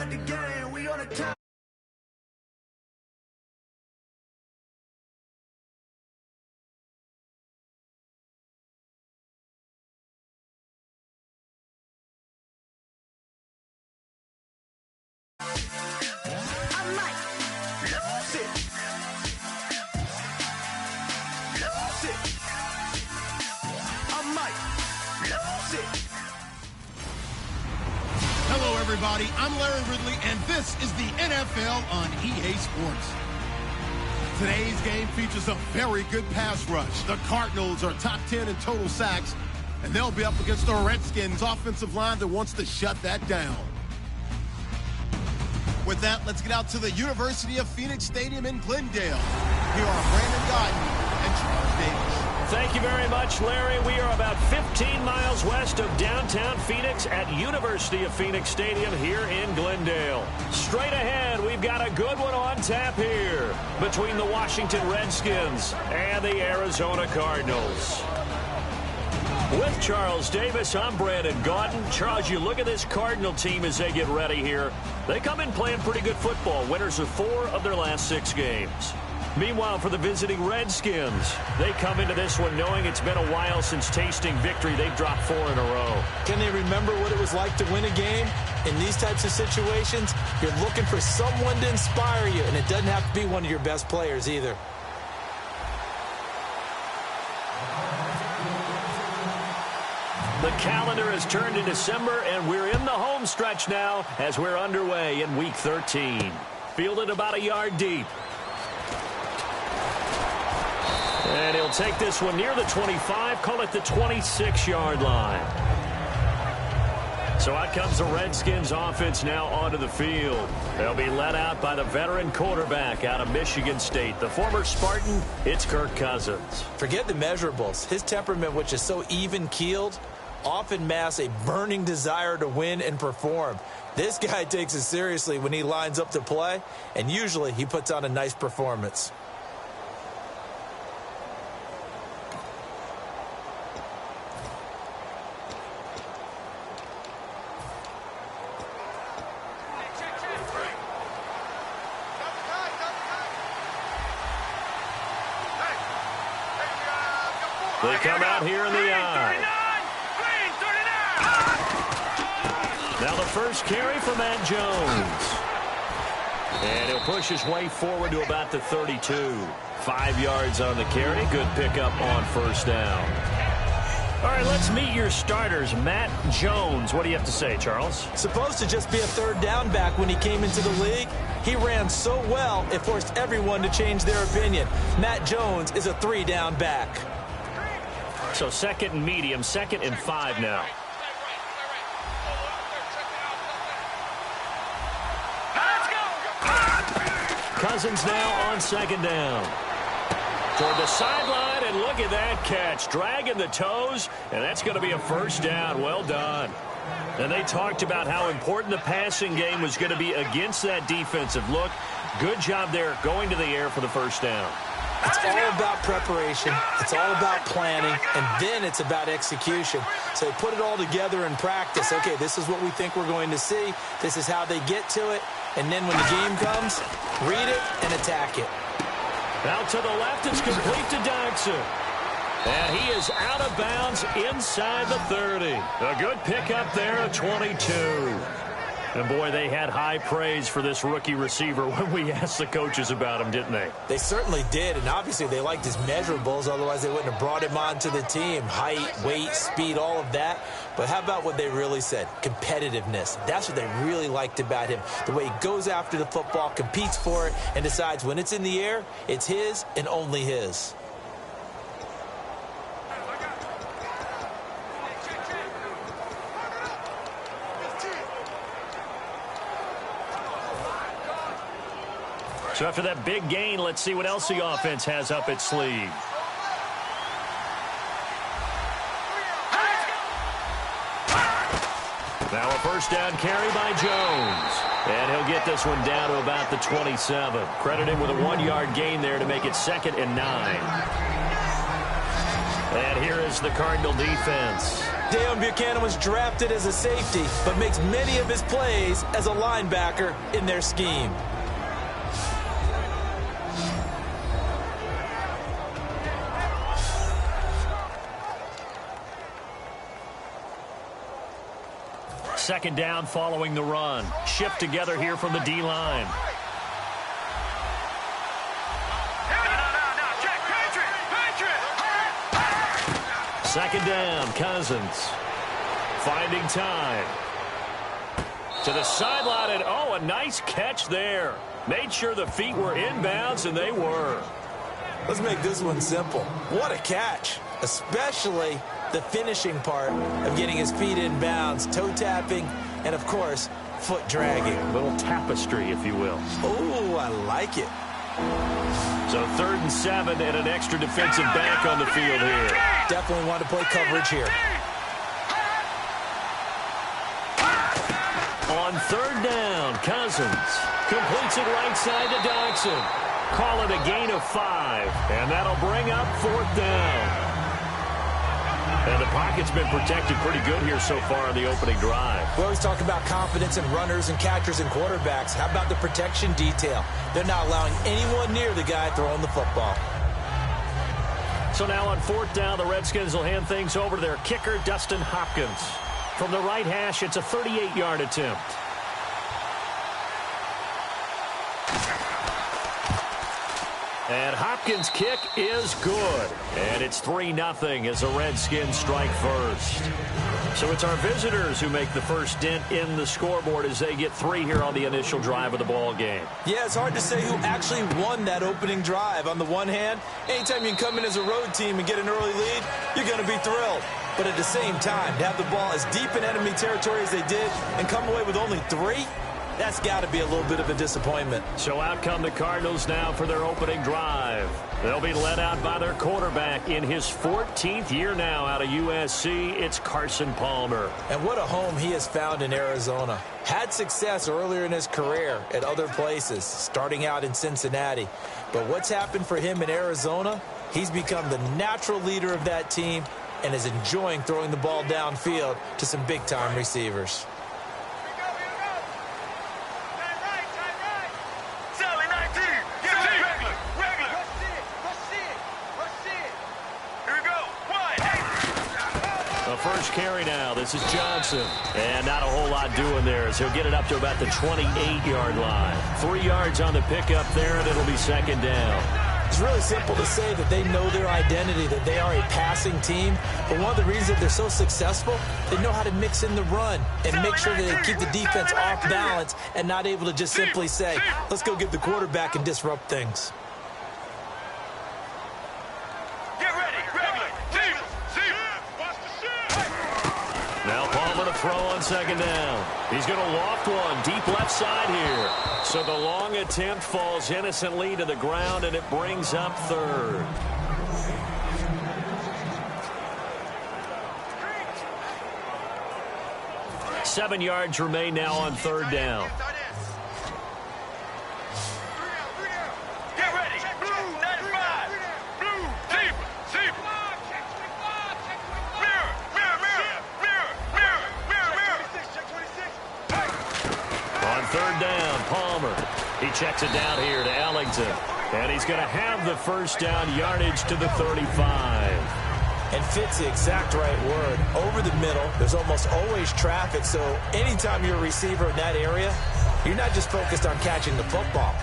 start the game. We on the top. Hello, everybody. I'm Larry Ridley, and this is the NFL on EA Sports. Today's game features a very good pass rush. The Cardinals are top 10 in total sacks, and they'll be up against the Redskins' offensive line that wants to shut that down. With that, let's get out to the University of Phoenix Stadium in Glendale. Here are Brandon Gaudin and Charles Davis. Thank you very much, Larry. We are about 15 miles west of downtown Phoenix at University of Phoenix Stadium here in Glendale. Straight ahead, we've got a good one on tap here between the Washington Redskins and the Arizona Cardinals. With Charles Davis, I'm Brandon Gaudin. Charles, you look at this Cardinal team as they get ready here. They come in playing pretty good football, winners of 4 of their last 6 games. Meanwhile, for the visiting Redskins, they come into this one knowing it's been a while since tasting victory. They've dropped 4 in a row. Can they remember what it was like to win a game? In these types of situations, you're looking for someone to inspire you, and it doesn't have to be one of your best players either. The calendar has turned to December, and we're in the home stretch now as we're underway in Week 13. Fielded about a yard deep. And he'll take this one near the 25, call it the 26-yard line. So out comes the Redskins offense now onto the field. They'll be led out by the veteran quarterback out of Michigan State. The former Spartan, it's Kirk Cousins. Forget the measurables. His temperament, which is so even-keeled, often masks a burning desire to win and perform. This guy takes it seriously when he lines up to play, and usually he puts on a nice performance. They come out here in the eye. Now the first carry for Matt Jones. And he'll push his way forward to about the 32. 5 yards on the carry. Good pickup on first down. All right, let's meet your starters. Matt Jones. What do you have to say, Charles? Supposed to just be a third down back when he came into the league. He ran so well, it forced everyone to change their opinion. Matt Jones is a 3-down back. So 2nd and medium, 2nd and 5 now. Cousins now on 2nd down. Toward the sideline, and look at that catch. Dragging the toes, and that's going to be a first down. Well done. And they talked about how important the passing game was going to be against that defensive look. Good job there going to the air for the first down. It's all about preparation. It's all about planning, and then it's about execution. So they put it all together in practice. Okay, this is what we think we're going to see. This is how they get to it. And then when the game comes, read it and attack it. Out to the left, it's complete to Dodson. And he is out of bounds inside the 30. A good pickup there at 22. And, boy, they had high praise for this rookie receiver when we asked the coaches about him, didn't they? They certainly did, and obviously they liked his measurables. Otherwise, they wouldn't have brought him onto the team. Height, weight, speed, all of that. But how about what they really said? Competitiveness. That's what they really liked about him. The way he goes after the football, competes for it, and decides when it's in the air, it's his and only his. So after that big gain, let's see what else the offense has up its sleeve. Now a first down carry by Jones. And he'll get this one down to about the 27. Credit him with a 1-yard gain there to make it 2nd and 9. And here is the Cardinal defense. Deion Buchanan was drafted as a safety, but makes many of his plays as a linebacker in their scheme. Second down following the run. Shift together here from the D-line. Second down, Cousins. Finding time. To the sideline, and a nice catch there. Made sure the feet were inbounds, and they were. Let's make this one simple. What a catch, especially the finishing part of getting his feet in bounds, toe tapping, and of course, foot dragging. A little tapestry, if you will. Oh, I like it. So 3rd and 7 and an extra defensive back on the field here. Definitely want to play coverage here. On 3rd down, Cousins completes it right side to Dodson. Call it a gain of 5, and that'll bring up 4th down. And the pocket's been protected pretty good here so far in the opening drive. We always talk about confidence in runners and catchers and quarterbacks. How about the protection detail? They're not allowing anyone near the guy throwing the football. So now on 4th down, the Redskins will hand things over to their kicker, Dustin Hopkins. From the right hash, it's a 38-yard attempt. And Hopkins' kick is good. And it's 3-0 as the Redskins strike first. So it's our visitors who make the first dent in the scoreboard as they get 3 here on the initial drive of the ball game. Yeah, it's hard to say who actually won that opening drive. On the one hand, anytime you can come in as a road team and get an early lead, you're going to be thrilled. But at the same time, to have the ball as deep in enemy territory as they did and come away with only 3, that's got to be a little bit of a disappointment. So out come the Cardinals now for their opening drive. They'll be led out by their quarterback in his 14th year now out of USC. It's Carson Palmer. And what a home he has found in Arizona. Had success earlier in his career at other places, starting out in Cincinnati. But what's happened for him in Arizona? He's become the natural leader of that team and is enjoying throwing the ball downfield to some big-time receivers. First carry now. This is Johnson. And not a whole lot doing there, so he'll get it up to about the 28-yard line. 3 yards on the pickup there, and it'll be second down. It's really simple to say that they know their identity, that they are a passing team. But one of the reasons that they're so successful, they know how to mix in the run and make sure that they keep the defense off balance and not able to just simply say, let's go get the quarterback and disrupt things. Now Palmer to throw on second down. He's going to loft one deep left side here. So the long attempt falls innocently to the ground, and it brings up 3rd. Seven yards remain now on 3rd down. He checks it down here to Ellington. And he's going to have the first down yardage to the 35. And fits the exact right word. Over the middle, there's almost always traffic. So anytime you're a receiver in that area, you're not just focused on catching the football.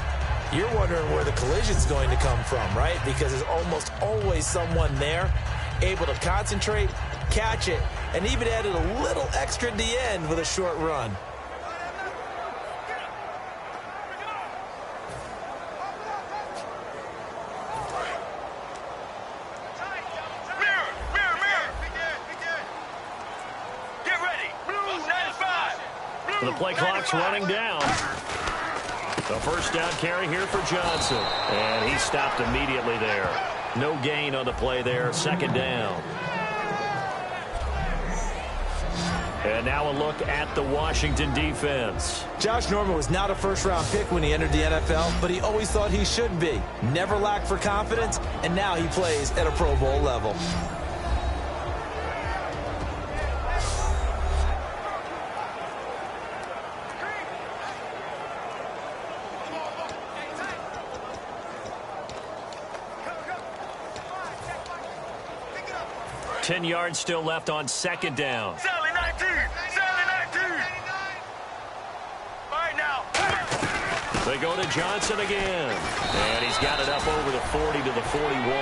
You're wondering where the collision's going to come from, right? Because there's almost always someone there able to concentrate, catch it, and even added a little extra at the end with a short run. The play clock's running down. The first down carry here for Johnson. And he stopped immediately there. No gain on the play there. Second down. And now a look at the Washington defense. Josh Norman was not a first-round pick when he entered the NFL, but he always thought he should be. Never lacked for confidence, and now he plays at a Pro Bowl level. 10 yards still left on second down. Sally 19! Sally 19! All right, now. They go to Johnson again. And he's got it up over the 40 to the 41.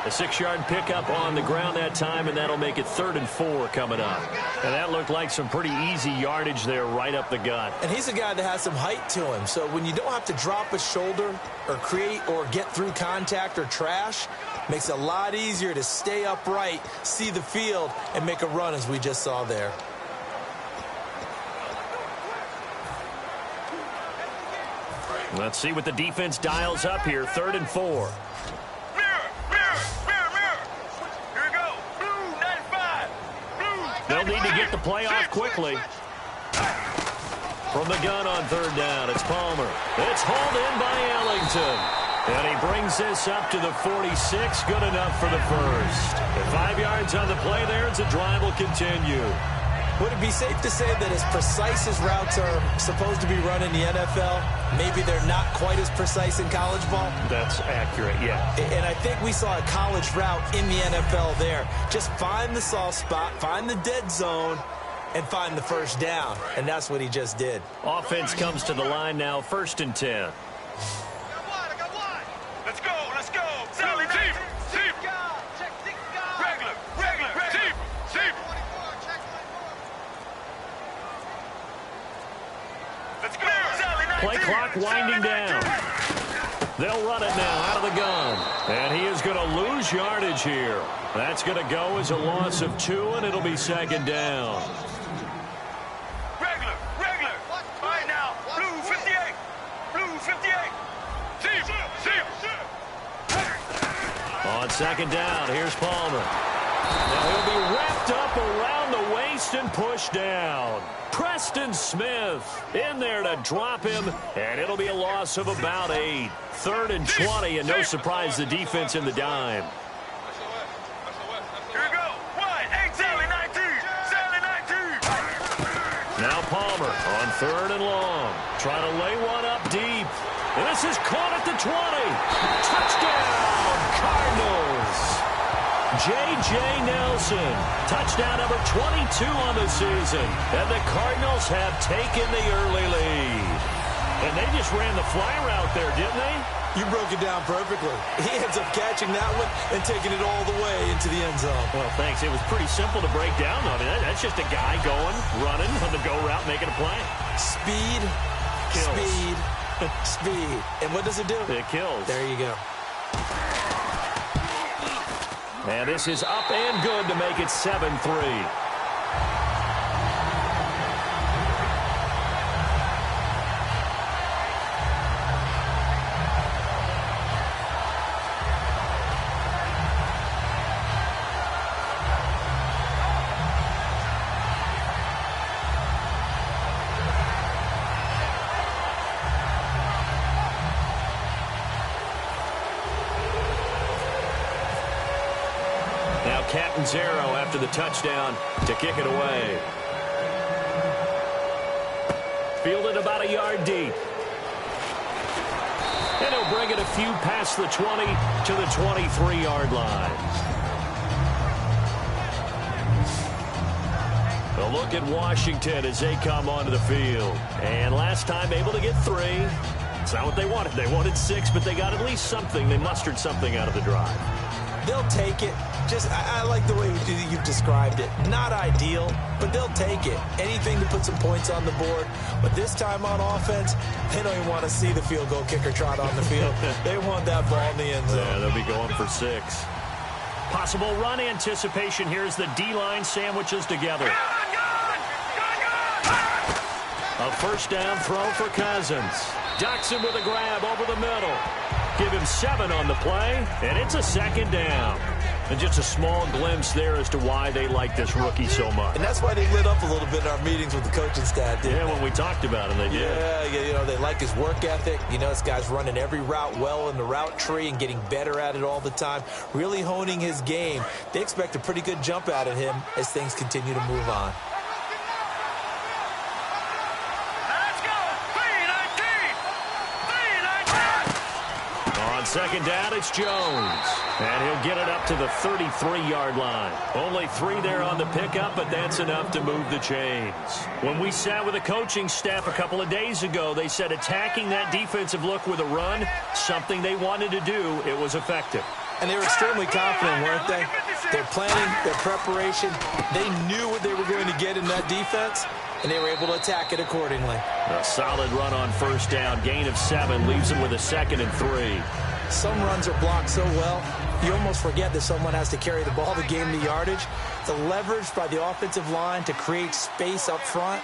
A 6-yard pickup on the ground that time, and that'll make it 3rd and 4 coming up. And that looked like some pretty easy yardage there right up the gut. And he's a guy that has some height to him. So when you don't have to drop a shoulder or create or get through contact or trash, makes it a lot easier to stay upright, see the field, and make a run as we just saw there. Let's see what the defense dials up here. 3rd and 4. They'll need to get the play off quickly. From the gun on 3rd down, it's Palmer. It's hauled in by Ellington. And he brings this up to the 46. Good enough for the first. And 5 yards on the play there as the drive will continue. Would it be safe to say that as precise as routes are supposed to be run in the NFL, maybe they're not quite as precise in college ball? That's accurate, yeah. And I think we saw a college route in the NFL there. Just find the soft spot, find the dead zone, and find the first down. And that's what he just did. Offense comes to the line now, 1st and 10. Let's go, let's go. Sally 19! Regular, Steve. Let's go, Sally 19! Play clock winding down. They'll run it now out of the gun. And he is going to lose yardage here. That's going to go as a loss of 2, and it'll be 2nd down. Regular. All right, now. Blue 58. Steve. On 2nd down, here's Palmer. Now he'll be wrapped up around the waist and pushed down. Preston Smith in there to drop him, and it'll be a loss of about 8. 3rd and 20, and no surprise, the defense in the dime. Here we go. Wide. 8, Sally 19. Now Palmer on 3rd and long. Trying to lay one up deep. And this is caught at the 20. Touchdown, Cardinals. J.J. Nelson, touchdown number 22 on the season. And the Cardinals have taken the early lead. And they just ran the fly route there, didn't they? You broke it down perfectly. He ends up catching that one and taking it all the way into the end zone. Well, thanks. It was pretty simple to break down. I mean, that's just a guy going, running on the go route, making a play. Speed, Kills. speed. And what does it do? It kills. There you go. And this is up and good to make it 7-3. Captain Zero after the touchdown to kick it away. Fielded about a yard deep. And he'll bring it a few past the 20 to the 23-yard line. A look at Washington as they come onto the field. And last time able to get 3. It's not what they wanted. They wanted 6, but they got at least something. They mustered something out of the drive. They'll take it. I like the way you've described it. Not ideal, but they'll take it. Anything to put some points on the board. But this time on offense, they don't even want to see the field goal kicker trot on the field. They want that ball in the end zone. Yeah, they'll be going for 6. Possible run anticipation. Here's the D-line sandwiches together. A first down throw for Cousins. Ducks him with a grab over the middle. Give him 7 on the play, and it's a 2nd down. And just a small glimpse there as to why they like this rookie so much. And that's why they lit up a little bit in our meetings with the coaching staff, didn't they? When we talked about him, they did. Yeah, you know, they like his work ethic. You know, this guy's running every route well in the route tree and getting better at it all the time, really honing his game. They expect a pretty good jump out of him as things continue to move on. second down, it's Jones. And he'll get it up to the 33-yard line. Only 3 there on the pickup, but that's enough to move the chains. When we sat with the coaching staff a couple of days ago, they said attacking that defensive look with a run, something they wanted to do, it was effective. And they were extremely confident, weren't they? Their planning, their preparation, they knew what they were going to get in that defense, and they were able to attack it accordingly. A solid run on first down. Gain of 7 leaves them with a 2nd and 3. Some runs are blocked so well, you almost forget that someone has to carry the ball to gain the yardage. The leverage by the offensive line to create space up front,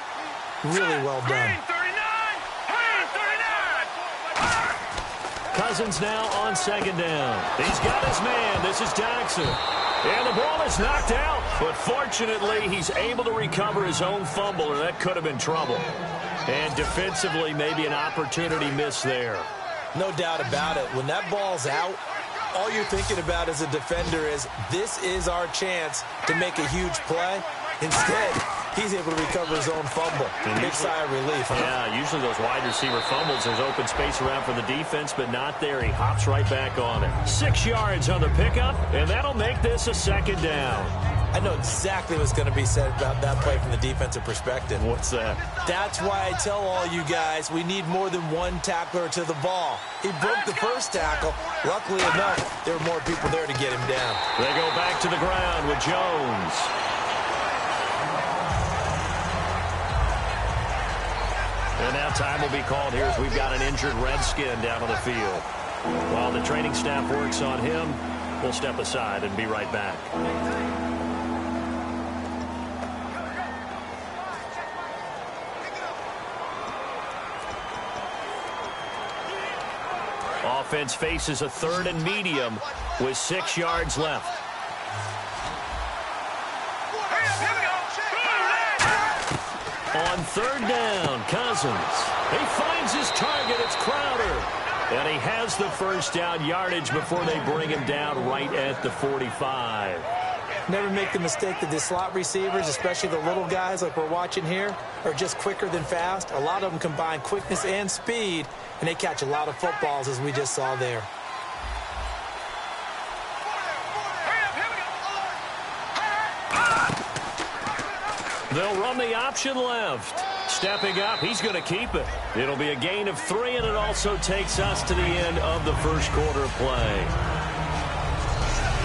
really well done. Cousins now on 2nd down. He's got his man. This is Jackson. And the ball is knocked out. But fortunately, he's able to recover his own fumble, or that could have been trouble. And defensively, maybe an opportunity missed there. No doubt about it. When that ball's out, all you're thinking about as a defender is, this is our chance to make a huge play. Instead, he's able to recover his own fumble. Big sigh of relief. Huh? Yeah, usually those wide receiver fumbles, there's open space around for the defense, but not there. He hops right back on it. 6 yards on the pickup, and that'll make this a 2nd down. I know exactly what's going to be said about that play from the defensive perspective. What's that? That's why I tell all you guys we need more than one tackler to the ball. He broke the first tackle. Luckily enough, there were more people there to get him down. They go back to the ground with Jones. And now time will be called here as we've got an injured Redskin down on the field. While the training staff works on him, we'll step aside and be right back. Offense faces a 3rd and medium with 6 yards left. On 3rd down, Cousins. He finds his target. It's Crowder. And he has the first down yardage before they bring him down right at the 45. Never make the mistake that the slot receivers, especially the little guys like we're watching here, are just quicker than fast. A lot of them combine quickness and speed, and they catch a lot of footballs, as we just saw there. They'll run the option left. Stepping up, he's going to keep it. It'll be a gain of 3, and it also takes us to the end of the first quarter play.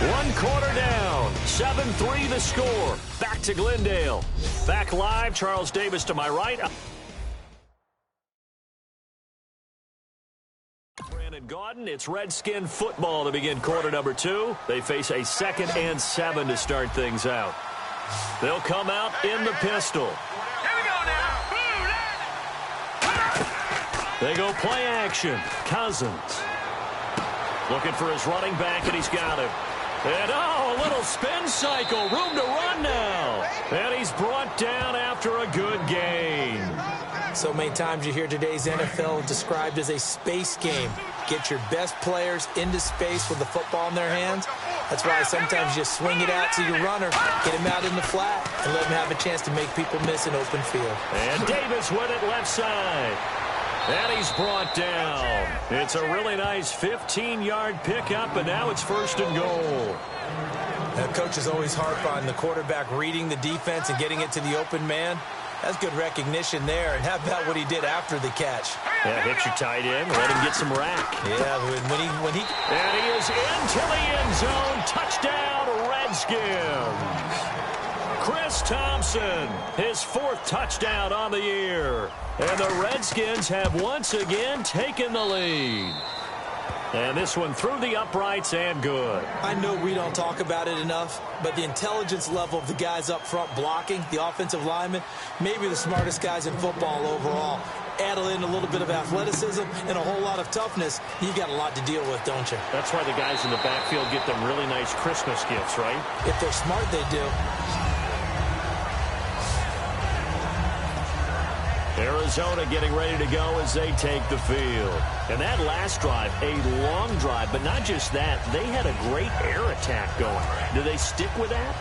1 quarter down, 7-3 the score. Back to Glendale. Back live, Charles Davis to my right. Brandon Gaudin, it's Redskin football to begin quarter number 2. They face a 2nd and 7 to start things out. They'll come out in the pistol. Here we go now. They go play action. Cousins. Looking for his running back, and he's got him. And, oh, a little spin cycle. Room to run now. And he's brought down after a good gain. So many times you hear today's NFL described as a space game. Get your best players into space with the football in their hands. That's why sometimes you just swing it out to your runner, get him out in the flat, and let him have a chance to make people miss an open field. And Davis with it left side. And he's brought down. It's a really nice 15-yard pickup, and now it's 1st and goal. The coach is always harp on the quarterback reading the defense and getting it to the open man. That's good recognition there. And how about what he did after the catch? Yeah, hit your tight end, let him get some rack. Yeah, when he And he is into the end zone. Touchdown, Redskins. Chris Thompson, his 4th touchdown on the year. And the Redskins have once again taken the lead. And this one through the uprights and good. I know we don't talk about it enough, but the intelligence level of the guys up front blocking, the offensive linemen, maybe the smartest guys in football overall. Add in a little bit of athleticism and a whole lot of toughness, you got a lot to deal with, don't you? That's why the guys in the backfield get them really nice Christmas gifts, right? If they're smart, they do. Arizona getting ready to go as they take the field. And that last drive, a long drive, but not just that. They had a great air attack going. Do they stick with that?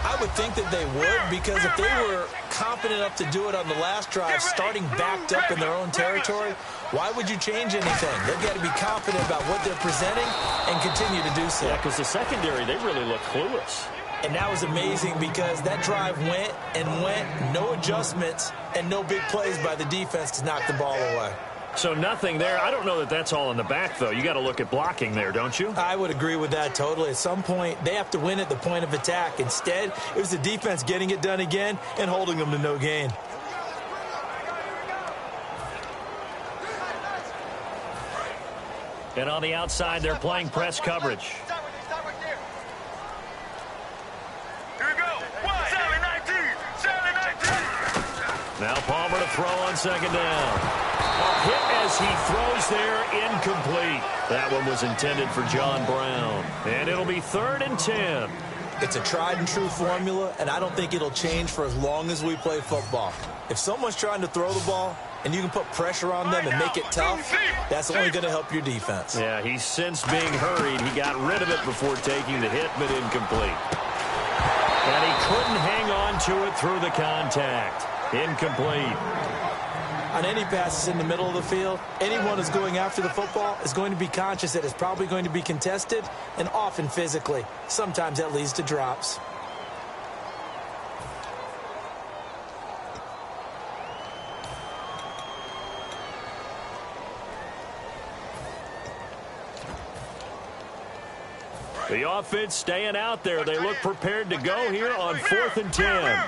I would think that they would, because if they were confident enough to do it on the last drive, starting backed up in their own territory, why would you change anything? They've got to be confident about what they're presenting and continue to do so. Yeah, because the secondary, they really look clueless. And that was amazing because that drive went and went, no adjustments, and no big plays by the defense to knock the ball away. So nothing there. I don't know that that's all in the back, though. You got to look at blocking there, don't you? I would agree with that totally. At some point, they have to win at the point of attack. Instead, it was the defense getting it done again and holding them to no gain. And on the outside, they're playing press coverage. Here we go. 7-19. Now Palmer to throw on second down. A hit as he throws there, incomplete. That one was intended for John Brown. And it'll be 3rd and 10. It's a tried-and-true formula, and I don't think it'll change for as long as we play football. If someone's trying to throw the ball and you can put pressure on them and make it tough, that's only going to help your defense. Yeah, he's since being hurried. He got rid of it before taking the hit, but incomplete. And he couldn't hang on to it through the contact. Incomplete. On any passes in the middle of the field, anyone who's going after the football is going to be conscious that it's probably going to be contested, and often physically. Sometimes that leads to drops. The offense staying out there. They look prepared to go here on 4th and 10.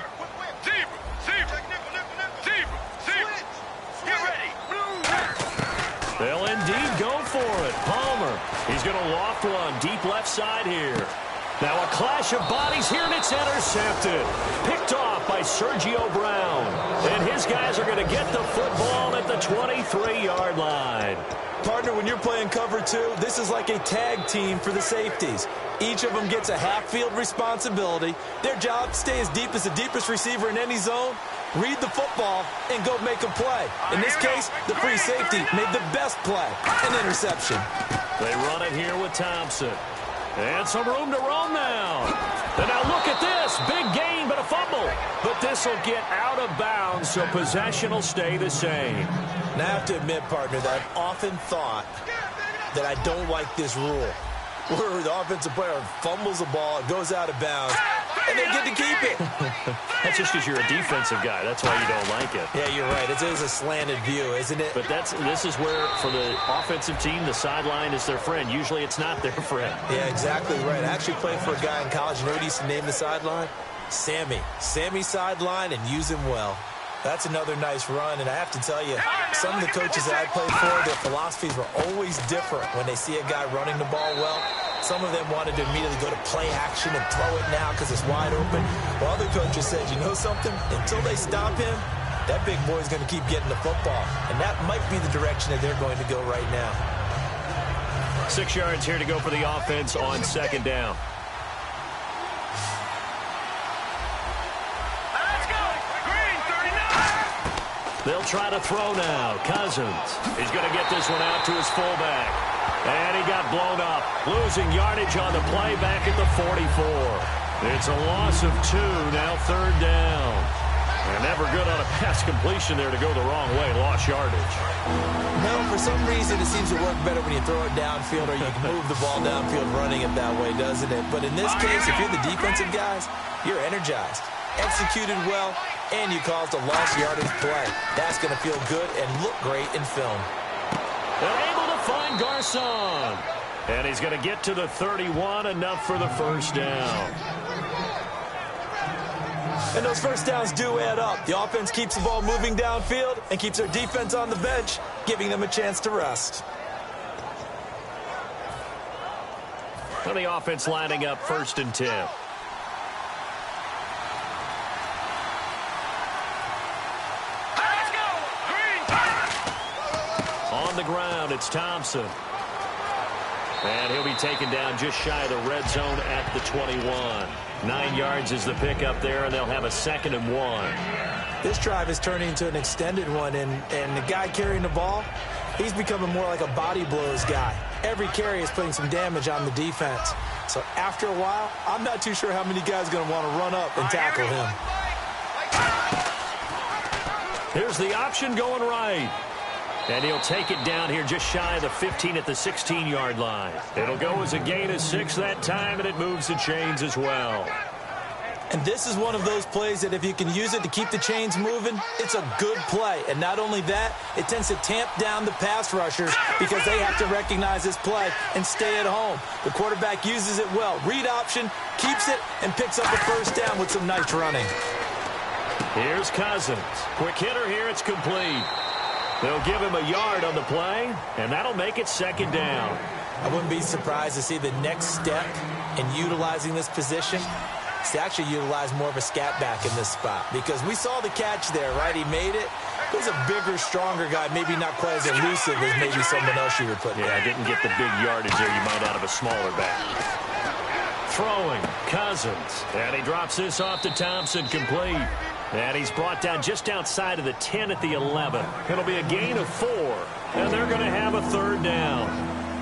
They'll indeed go for it. Palmer, he's going to loft one deep left side here. Now a clash of bodies here, and it's intercepted. Picked off by Sergio Brown. And his guys are going to get the football at the 23-yard line. Partner, when you're playing cover 2, this is like a tag team for the safeties. Each of them gets a half-field responsibility. Their job, stay as deep as the deepest receiver in any zone, read the football, and go make a play. In this case, the free safety made the best play, an interception. They run it here with Thompson. And some room to roam now. And now look at this. Big gain, but a fumble. But this will get out of bounds, so possession will stay the same. Now I have to admit, partner, that I've often thought that I don't like this rule, where the offensive player fumbles the ball, it goes out of bounds, and they get to keep it. That's just because you're a defensive guy. That's why you don't like it. Yeah, you're right. It is a slanted view, isn't it? But this is where, for the offensive team, the sideline is their friend. Usually it's not their friend. Yeah, exactly right. I actually played for a guy in college. You know what he used to name the sideline? Sammy. Sammy sideline, and use him well. That's another nice run, and I have to tell you, some of the coaches that I played for, their philosophies were always different when they see a guy running the ball well. Some of them wanted to immediately go to play action and throw it now because it's wide open. While other coaches said, you know something? Until they stop him, that big boy's going to keep getting the football. And that might be the direction that they're going to go right now. 6 yards here to go for the offense on second down. They'll try to throw now. Cousins. He's going to get this one out to his fullback. And he got blown up. Losing yardage on the play back at the 44. It's a loss of 2, now 3rd down. And never good on a pass completion there to go the wrong way. Lost yardage. No, for some reason it seems to work better when you throw it downfield, or you can move the ball downfield running it that way, doesn't it? But in this case, if you're the defensive guys, you're energized. Executed well, and you caused a lost yardage play. That's going to feel good and look great in film. They're able to find Garcon. And he's going to get to the 31, enough for the first down. And those first downs do add up. The offense keeps the ball moving downfield and keeps their defense on the bench, giving them a chance to rest. So the offense lining up 1st and 10. On the ground, it's Thompson. And he'll be taken down just shy of the red zone at the 21. 9 yards is the pickup there, and they'll have a 2nd and 1. This drive is turning into an extended one, and the guy carrying the ball, he's becoming more like a body blows guy. Every carry is putting some damage on the defense. So after a while, I'm not too sure how many guys are going to want to run up and tackle him. Here's the option going right. And he'll take it down here just shy of the 15 at the 16-yard line. It'll go as a gain of 6 that time, and it moves the chains as well. And this is one of those plays that if you can use it to keep the chains moving, it's a good play. And not only that, it tends to tamp down the pass rushers because they have to recognize this play and stay at home. The quarterback uses it well. Read option, keeps it, and picks up a first down with some nice running. Here's Cousins. Quick hitter here. It's complete. They'll give him a yard on the play, and that'll make it second down. I wouldn't be surprised to see the next step in utilizing this position is to actually utilize more of a scat back in this spot, because we saw the catch there, right? He made it. He's a bigger, stronger guy, maybe not quite as elusive as maybe someone else you would put there. Yeah, didn't get the big yardage there you might out of a smaller back. Throwing, Cousins, and he drops this off to Thompson, complete. And he's brought down just outside of the 10 at the 11. It'll be a gain of 4, and they're going to have a third down.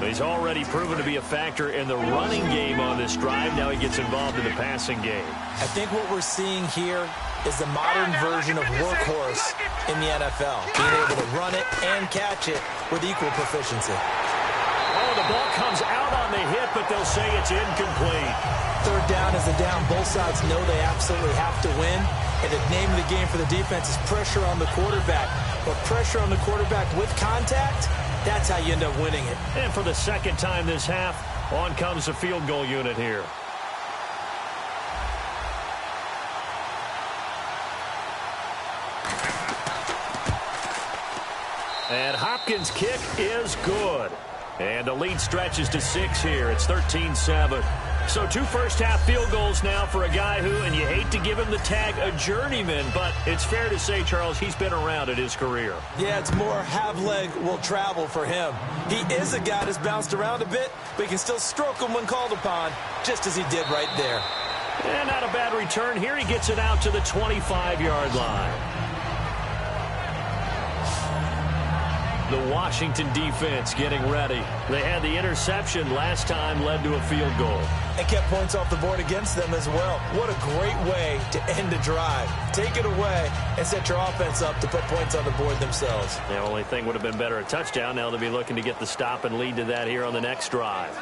He's already proven to be a factor in the running game on this drive. Now he gets involved in the passing game. I think what we're seeing here is the modern version of workhorse in the NFL, being able to run it and catch it with equal proficiency. Oh, the ball comes out on the hit, but they'll say it's incomplete. Third down is a down. Both sides know they absolutely have to win. And the name of the game for the defense is pressure on the quarterback. But pressure on the quarterback with contact, that's how you end up winning it. And for the second time this half, on comes the field goal unit here. And Hopkins' kick is good. And the lead stretches to 6 here. It's 13-7. So 2 first-half field goals now for a guy who, and you hate to give him the tag a journeyman, but it's fair to say, Charles, he's been around in his career. Yeah, it's more have leg will travel for him. He is a guy that's bounced around a bit, but he can still stroke him when called upon, just as he did right there. And not a bad return here. He gets it out to the 25-yard line. The Washington defense getting ready. They had the interception last time, led to a field goal. And kept points off the board against them as well. What a great way to end a drive. Take it away and set your offense up to put points on the board themselves. The only thing would have been better a touchdown. Now they'll be looking to get the stop and lead to that here on the next drive.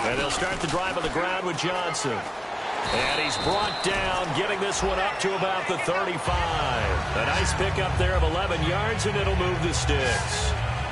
And they'll start the drive on the ground with Johnson. And he's brought down, getting this one up to about the 35. A nice pickup there of 11 yards, and it'll move the sticks.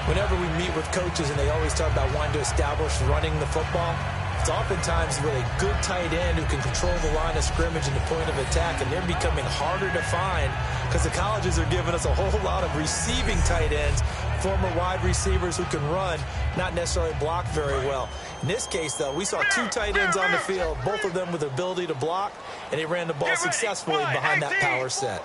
Whenever we meet with coaches and they always talk about wanting to establish running the football, it's oftentimes with a good tight end who can control the line of scrimmage and the point of attack, and they're becoming harder to find because the colleges are giving us a whole lot of receiving tight ends, former wide receivers who can run, not necessarily block very well. In this case, though, we saw 2 tight ends on the field, both of them with the ability to block, and they ran the ball successfully behind that power set.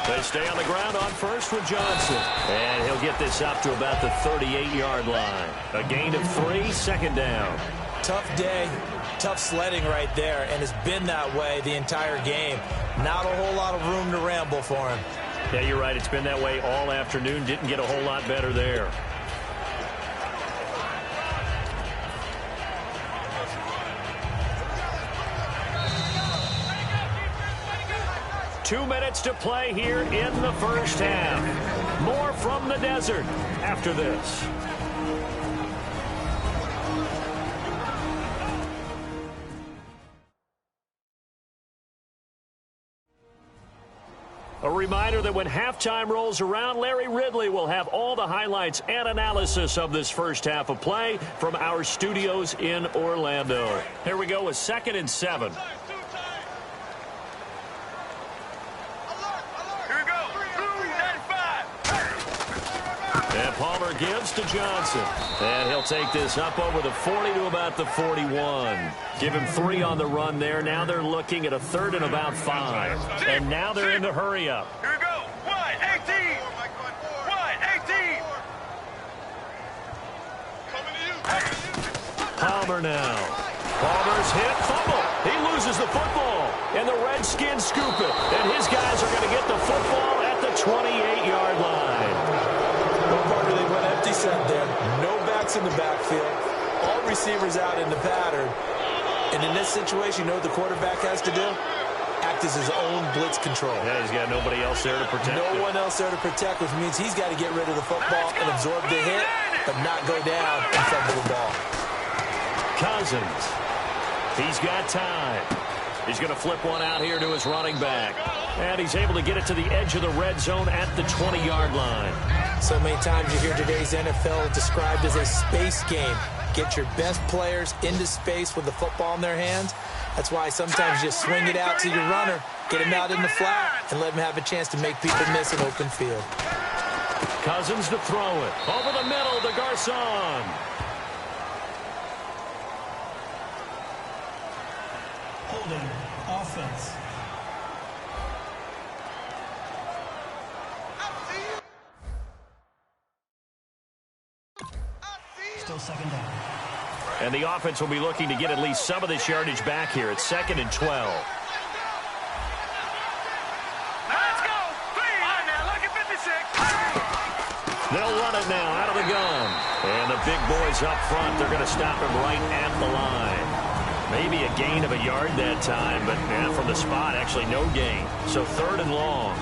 They stay on the ground on first with Johnson. And he'll get this up to about the 38-yard line. A gain of 3, second down. Tough day, tough sledding right there, and it's been that way the entire game. Not a whole lot of room to ramble for him. Yeah, you're right. It's been that way all afternoon. Didn't get a whole lot better there. Two minutes to play here in the first half. More from the desert after this. A reminder that when halftime rolls around, Larry Ridley will have all the highlights and analysis of this first half of play from our studios in Orlando. Here we go with 2nd and 7. And Palmer gives to Johnson. And he'll take this up over the 40 to about the 41. Give him 3 on the run there. Now they're looking at a 3rd and about 5. And now they're in the hurry up. Here we go. 1-18. 1-18. Palmer now. Palmer's hit. Fumble. He loses the football. And the Redskins scoop it. And his guys are going to get the football at the 28-yard line. No partner, they went empty set there. No backs in the backfield. All receivers out in the pattern. And in this situation, you know what the quarterback has to do? Act as his own blitz control. Yeah, he's got nobody else there to protect him. No one else there to protect, which means he's got to get rid of the football and absorb the hit, but not go down and fumble the ball. Cousins. He's got time. He's going to flip one out here to his running back. And he's able to get it to the edge of the red zone at the 20-yard line. So many times you hear today's NFL described as a space game. Get your best players into space with the football in their hands. That's why sometimes you just swing it out to your runner, get him out in the flat, and let him have a chance to make people miss an open field. Cousins to throw it. Over the middle to Garcon. Holding offense. Still 2nd down. And the offense will be looking to get at least some of this yardage back here. It's 2nd and 12. Let's go. Please. All right, now, look at 56. They'll run it now out of the gun. And the big boys up front, they're going to stop him right at the line. Maybe a gain of a yard that time, but from the spot, actually no gain. So 3rd and long.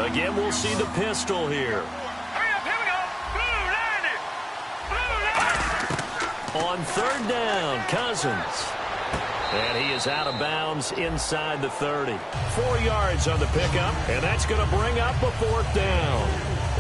Again, we'll see the pistol here. Hurry up, here we go. Blue, line it. On 3rd down, Cousins. And he is out of bounds inside the 30. 4 yards on the pickup, and that's going to bring up a 4th down.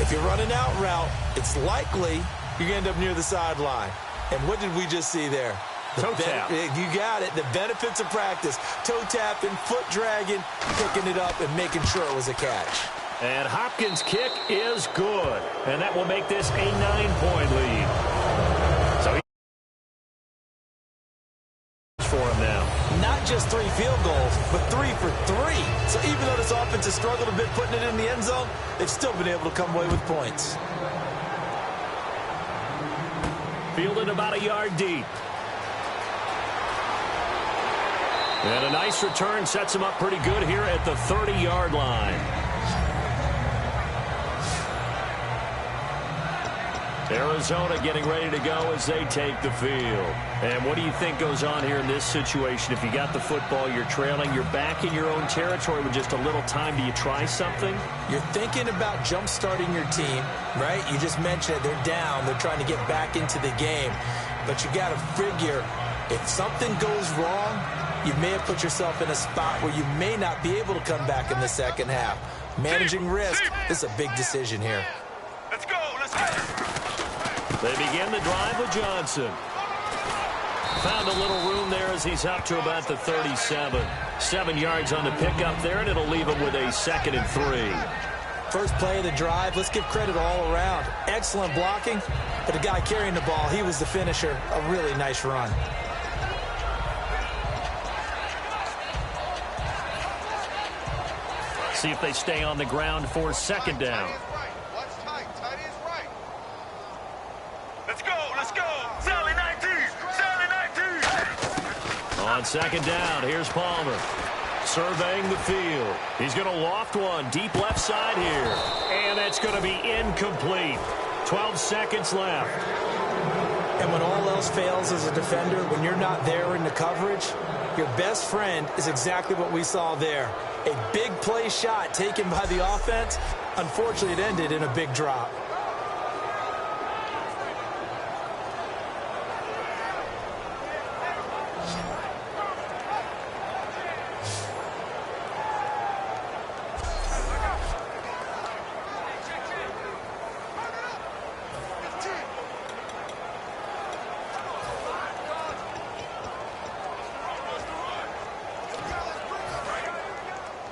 If you're running out route, it's likely you're going to end up near the sideline. And what did we just see there? Toe tap. You got it. The benefits of practice. Toe tapping, foot dragging, picking it up, and making sure it was a catch. And Hopkins' kick is good. And that will make this a 9-point lead. So he's for him now. Not just 3 field goals, but 3 for 3. So even though this offense has struggled a bit putting it in the end zone, they've still been able to come away with points. Fielded about a yard deep. And a nice return sets him up pretty good here at the 30-yard line. Arizona getting ready to go as they take the field. And what do you think goes on here in this situation? If you got the football, you're trailing, you're back in your own territory with just a little time. Do you try something? You're thinking about jump-starting your team, right? You just mentioned it. They're down. They're trying to get back into the game. But you got to figure if something goes wrong, you may have put yourself in a spot where you may not be able to come back in the second half. Managing risk, this is a big decision here. Let's go. Let's go. They begin the drive with Johnson. Found a little room there as he's up to about the 37. 7 yards on the pickup there, and it'll leave him with a 2nd and 3. First play of the drive, let's give credit all around. Excellent blocking, but the guy carrying the ball, he was the finisher. A really nice run. See if they stay on the ground for 2nd down. Let's go. Let's go. Sally 19. Sally 19. On 2nd down, here's Palmer. Surveying the field. He's going to loft one deep left side here. And that's going to be incomplete. 12 seconds left. And when all else fails as a defender, when you're not there in the coverage, your best friend is exactly what we saw there. A big play shot taken by the offense. Unfortunately, it ended in a big drop.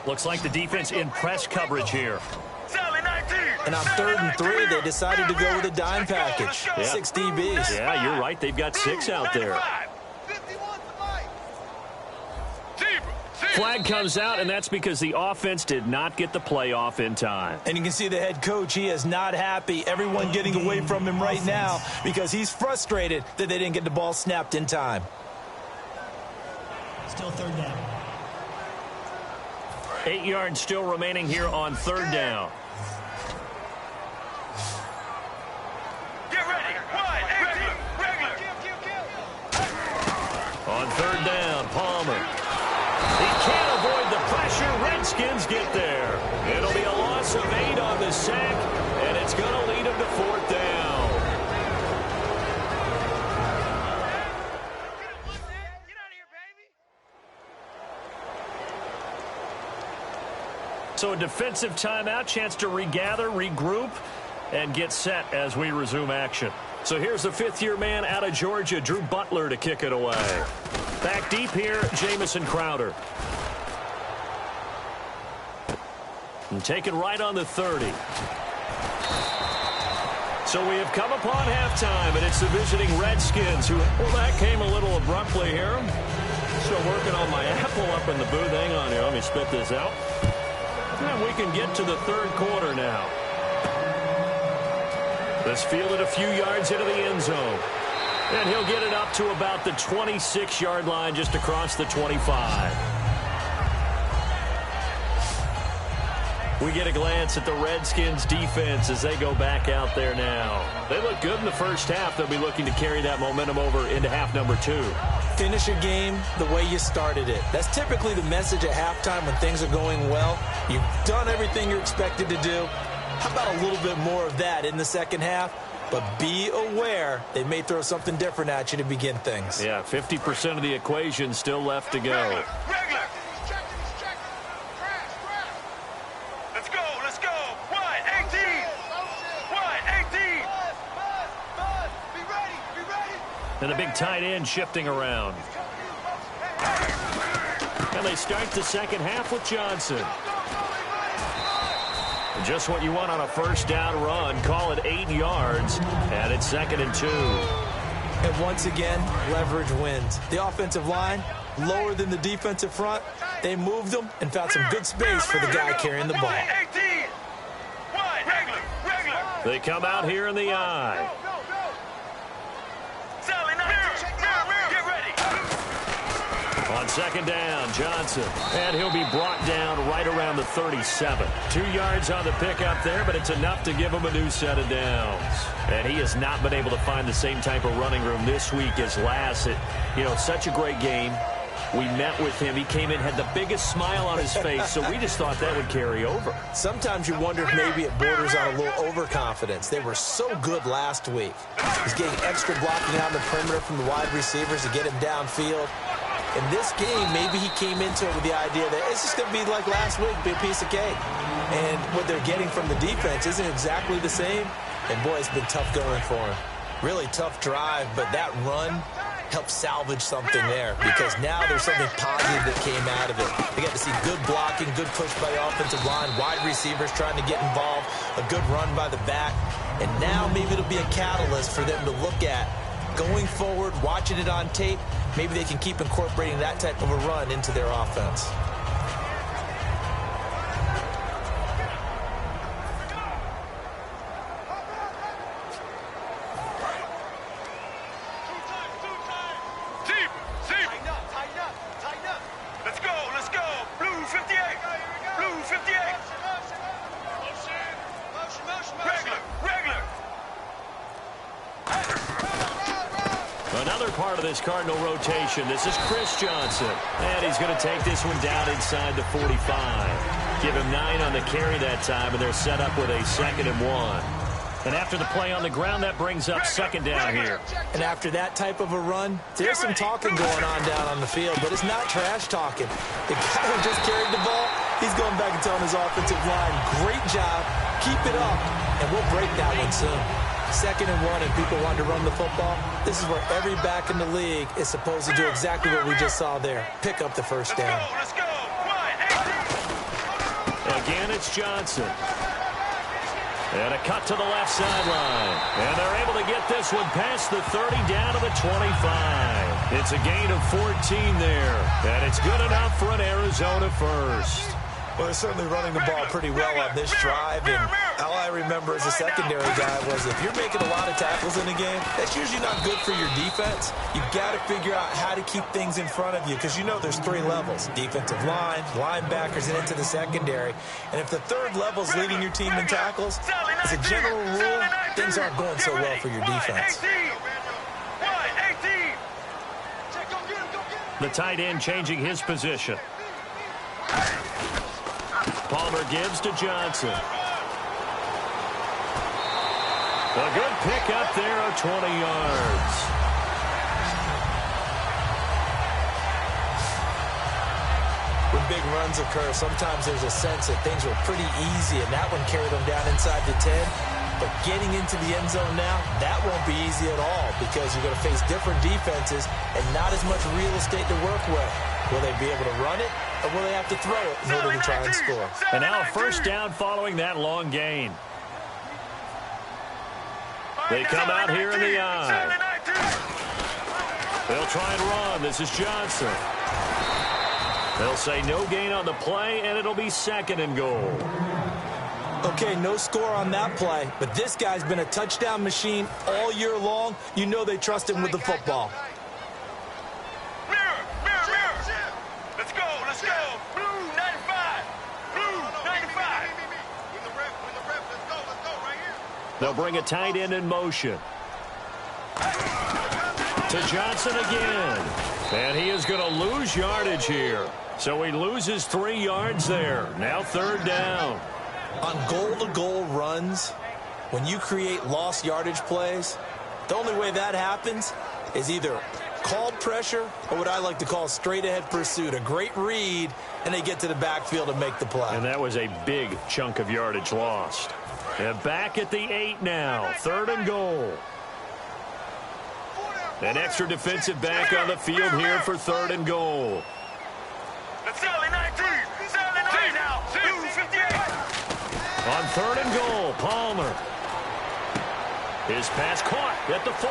Looks like the defense in press coverage here. And on 3rd and 3, they decided to go with a dime package. Yeah. 6 DBs. Yeah, you're right. They've got 6 out there. Flag comes out, and that's because the offense did not get the play off in time. And you can see the head coach, he is not happy. Everyone getting away from him right now because he's frustrated that they didn't get the ball snapped in time. Still 3rd down. 8 yards still remaining here on 3rd down. Get ready. Regular. On 3rd down, Palmer. He can't avoid the pressure. Redskins get there. It'll be a loss of 8 on the sack, and it's going to lead them to 4th down. So a defensive timeout, chance to regather, regroup, and get set as we resume action. So here's the 5th-year man out of Georgia, Drew Butler, to kick it away. Back deep here, Jamison Crowder. And taken right on the 30. So we have come upon halftime, and it's the visiting Redskins who, well, that came a little abruptly here. Still working on my apple up in the booth. Hang on here, let me spit this out. And we can get to the 3rd quarter now. This fielded a few yards into the end zone. And he'll get it up to about the 26-yard line, just across the 25. We get a glance at the Redskins defense as they go back out there now. They look good in the first half. They'll be looking to carry that momentum over into half number 2. Finish a game the way you started it. That's typically the message at halftime when things are going well. You've done everything you're expected to do. How about a little bit more of that in the second half? But be aware they may throw something different at you to begin things. Yeah, 50% of the equation still left to go. Regular. Let's go. Wide, 18. Wide, 18. Be ready. And a big tight end shifting around. And they start the second half with Johnson. Just what you want on a first down run. Call it 8 yards, and it's 2nd and 2. And once again, leverage wins. The offensive line, lower than the defensive front. They moved them and found some good space for the guy carrying the ball. 18. Wide, regular. They come out here in the eye. Sally, get ready. On 2nd down, Johnson. And he'll be brought down right around the 37. 2 yards on the pickup there, but it's enough to give him a new set of downs. And he has not been able to find the same type of running room this week as last. Such a great game. We met with him. He came in, had the biggest smile on his face, so we just thought that would carry over. Sometimes you wonder if maybe it borders on a little overconfidence. They were so good last week. He's getting extra blocking on the perimeter from the wide receivers to get him downfield. In this game, maybe he came into it with the idea that it's just going to be like last week, be a piece of cake. And what they're getting from the defense isn't exactly the same. And, boy, it's been tough going for him. Really tough drive, but that run helped salvage something there because now there's something positive that came out of it. They got to see good blocking, good push by the offensive line, wide receivers trying to get involved, a good run by the back. And now maybe it'll be a catalyst for them to look at going forward, watching it on tape. Maybe they can keep incorporating that type of a run into their offense. Let's go. Blue 58. Blue 58. Regular. Another part of this Cardinal rotation. This is Chris Johnson. And he's going to take this one down inside the 45. Give him 9 on the carry that time, and they're set up with a 2nd and 1. And after the play on the ground, that brings up 2nd down here. And after that type of a run, there's some talking going on down on the field, but it's not trash talking. The guy who just carried the ball, he's going back and telling his offensive line, great job, keep it up, and we'll break that one soon. 2nd and 1, and people want to run the football. This is where every back in the league is supposed to do exactly what we just saw there. Pick up the first down. Let's go. Wide, 18. Again, it's Johnson. And a cut to the left sideline. And they're able to get this one past the 30 down to the 25. It's a gain of 14 there. And it's good enough for an Arizona first. Well, they're certainly running the ball pretty well on this drive, and all I remember as a secondary guy was if you're making a lot of tackles in the game, that's usually not good for your defense. You've got to figure out how to keep things in front of you because you know there's three levels, defensive line, linebackers, and into the secondary. And if the third level is leading your team in tackles, as a general rule, things aren't going so well for your defense. The tight end changing his position. Palmer gives to Johnson. A good pick up there of 20 yards. When big runs occur, sometimes there's a sense that things were pretty easy, and that one carried them down inside the 10. But getting into the end zone now, that won't be easy at all because you're going to face different defenses and not as much real estate to work with. Will they be able to run it, or will they have to throw it in order to try and score? And now a first down following that long gain. They come out here in the eye. They'll try and run. This is Johnson. They'll say no gain on the play, and it'll be second and goal. Okay, no score on that play, but this guy's been a touchdown machine all year long. You know they trust him with the football. Let's go. Blue 95. Blue 95. Let's go right here. They'll bring a tight end in motion. To Johnson again. And he is going to lose yardage here. So he loses 3 yards there. Now third down. On goal-to-goal runs, when you create lost yardage plays, the only way that happens is either called pressure or what I like to call straight-ahead pursuit. A great read, and they get to the backfield and make the play. And that was a big chunk of yardage lost. And back at the 8 now. Third and goal. An extra defensive back on the field here for third and goal. On third and goal, Palmer. His pass caught at the 4.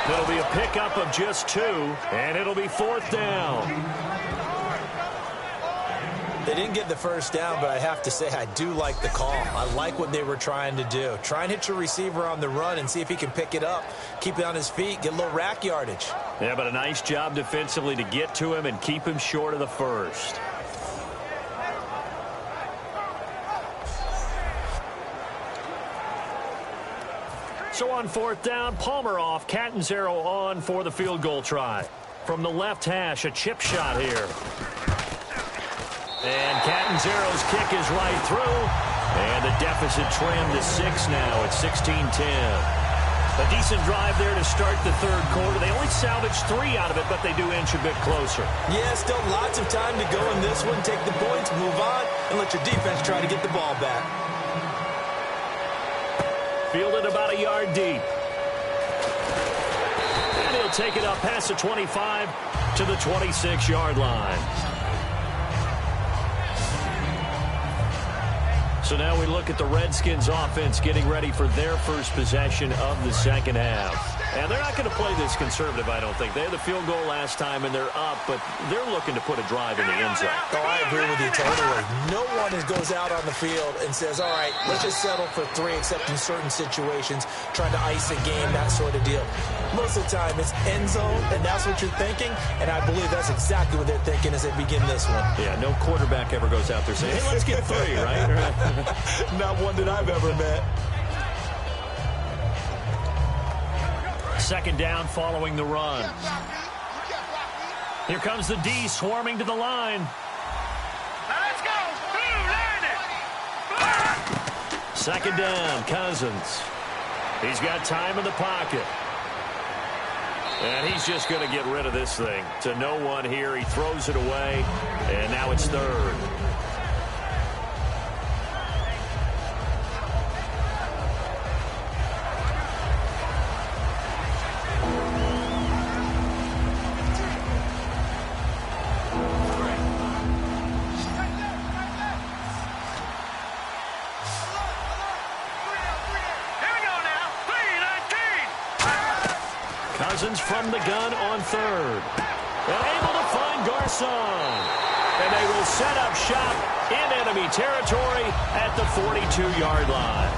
It'll be a pickup of just 2, and it'll be fourth down. They didn't get the first down, but I have to say I do like the call. I like what they were trying to do. Try and hit your receiver on the run and see if he can pick it up, keep it on his feet, get a little rack yardage. Yeah, but a nice job defensively to get to him and keep him short of the first. So on fourth down, Palmer off, Catanzaro on for the field goal try. From the left hash, a chip shot here. And Catanzaro's kick is right through. And the deficit trimmed to 6 now at 16-10. A decent drive there to start the third quarter. They only salvaged 3 out of it, but they do inch a bit closer. Yeah, still lots of time to go in this one. Take the points, move on, and let your defense try to get the ball back. Fielded about a yard deep. And he'll take it up past the 25 to the 26-yard line. So now we look at the Redskins offense getting ready for their first possession of the second half. And they're not going to play this conservative, I don't think. They had the field goal last time, and they're up, but they're looking to put a drive in the end zone. Oh, I agree with you totally. No one goes out on the field and says, all right, let's just settle for 3, except in certain situations, trying to ice a game, that sort of deal. Most of the time, it's end zone, and that's what you're thinking, and I believe that's exactly what they're thinking as they begin this one. Yeah, no quarterback ever goes out there saying, hey, let's get 3, right? Not one that I've ever met. Second down following the run. Here comes the D swarming to the line. Now let's go. Blue, learn it. Second down, Cousins. He's got time in the pocket. And he's just going to get rid of this thing. To no one here. He throws it away. And now it's third. Cousins from the gun on third. And able to find Garcon. And they will set up shop in enemy territory at the 42-yard line.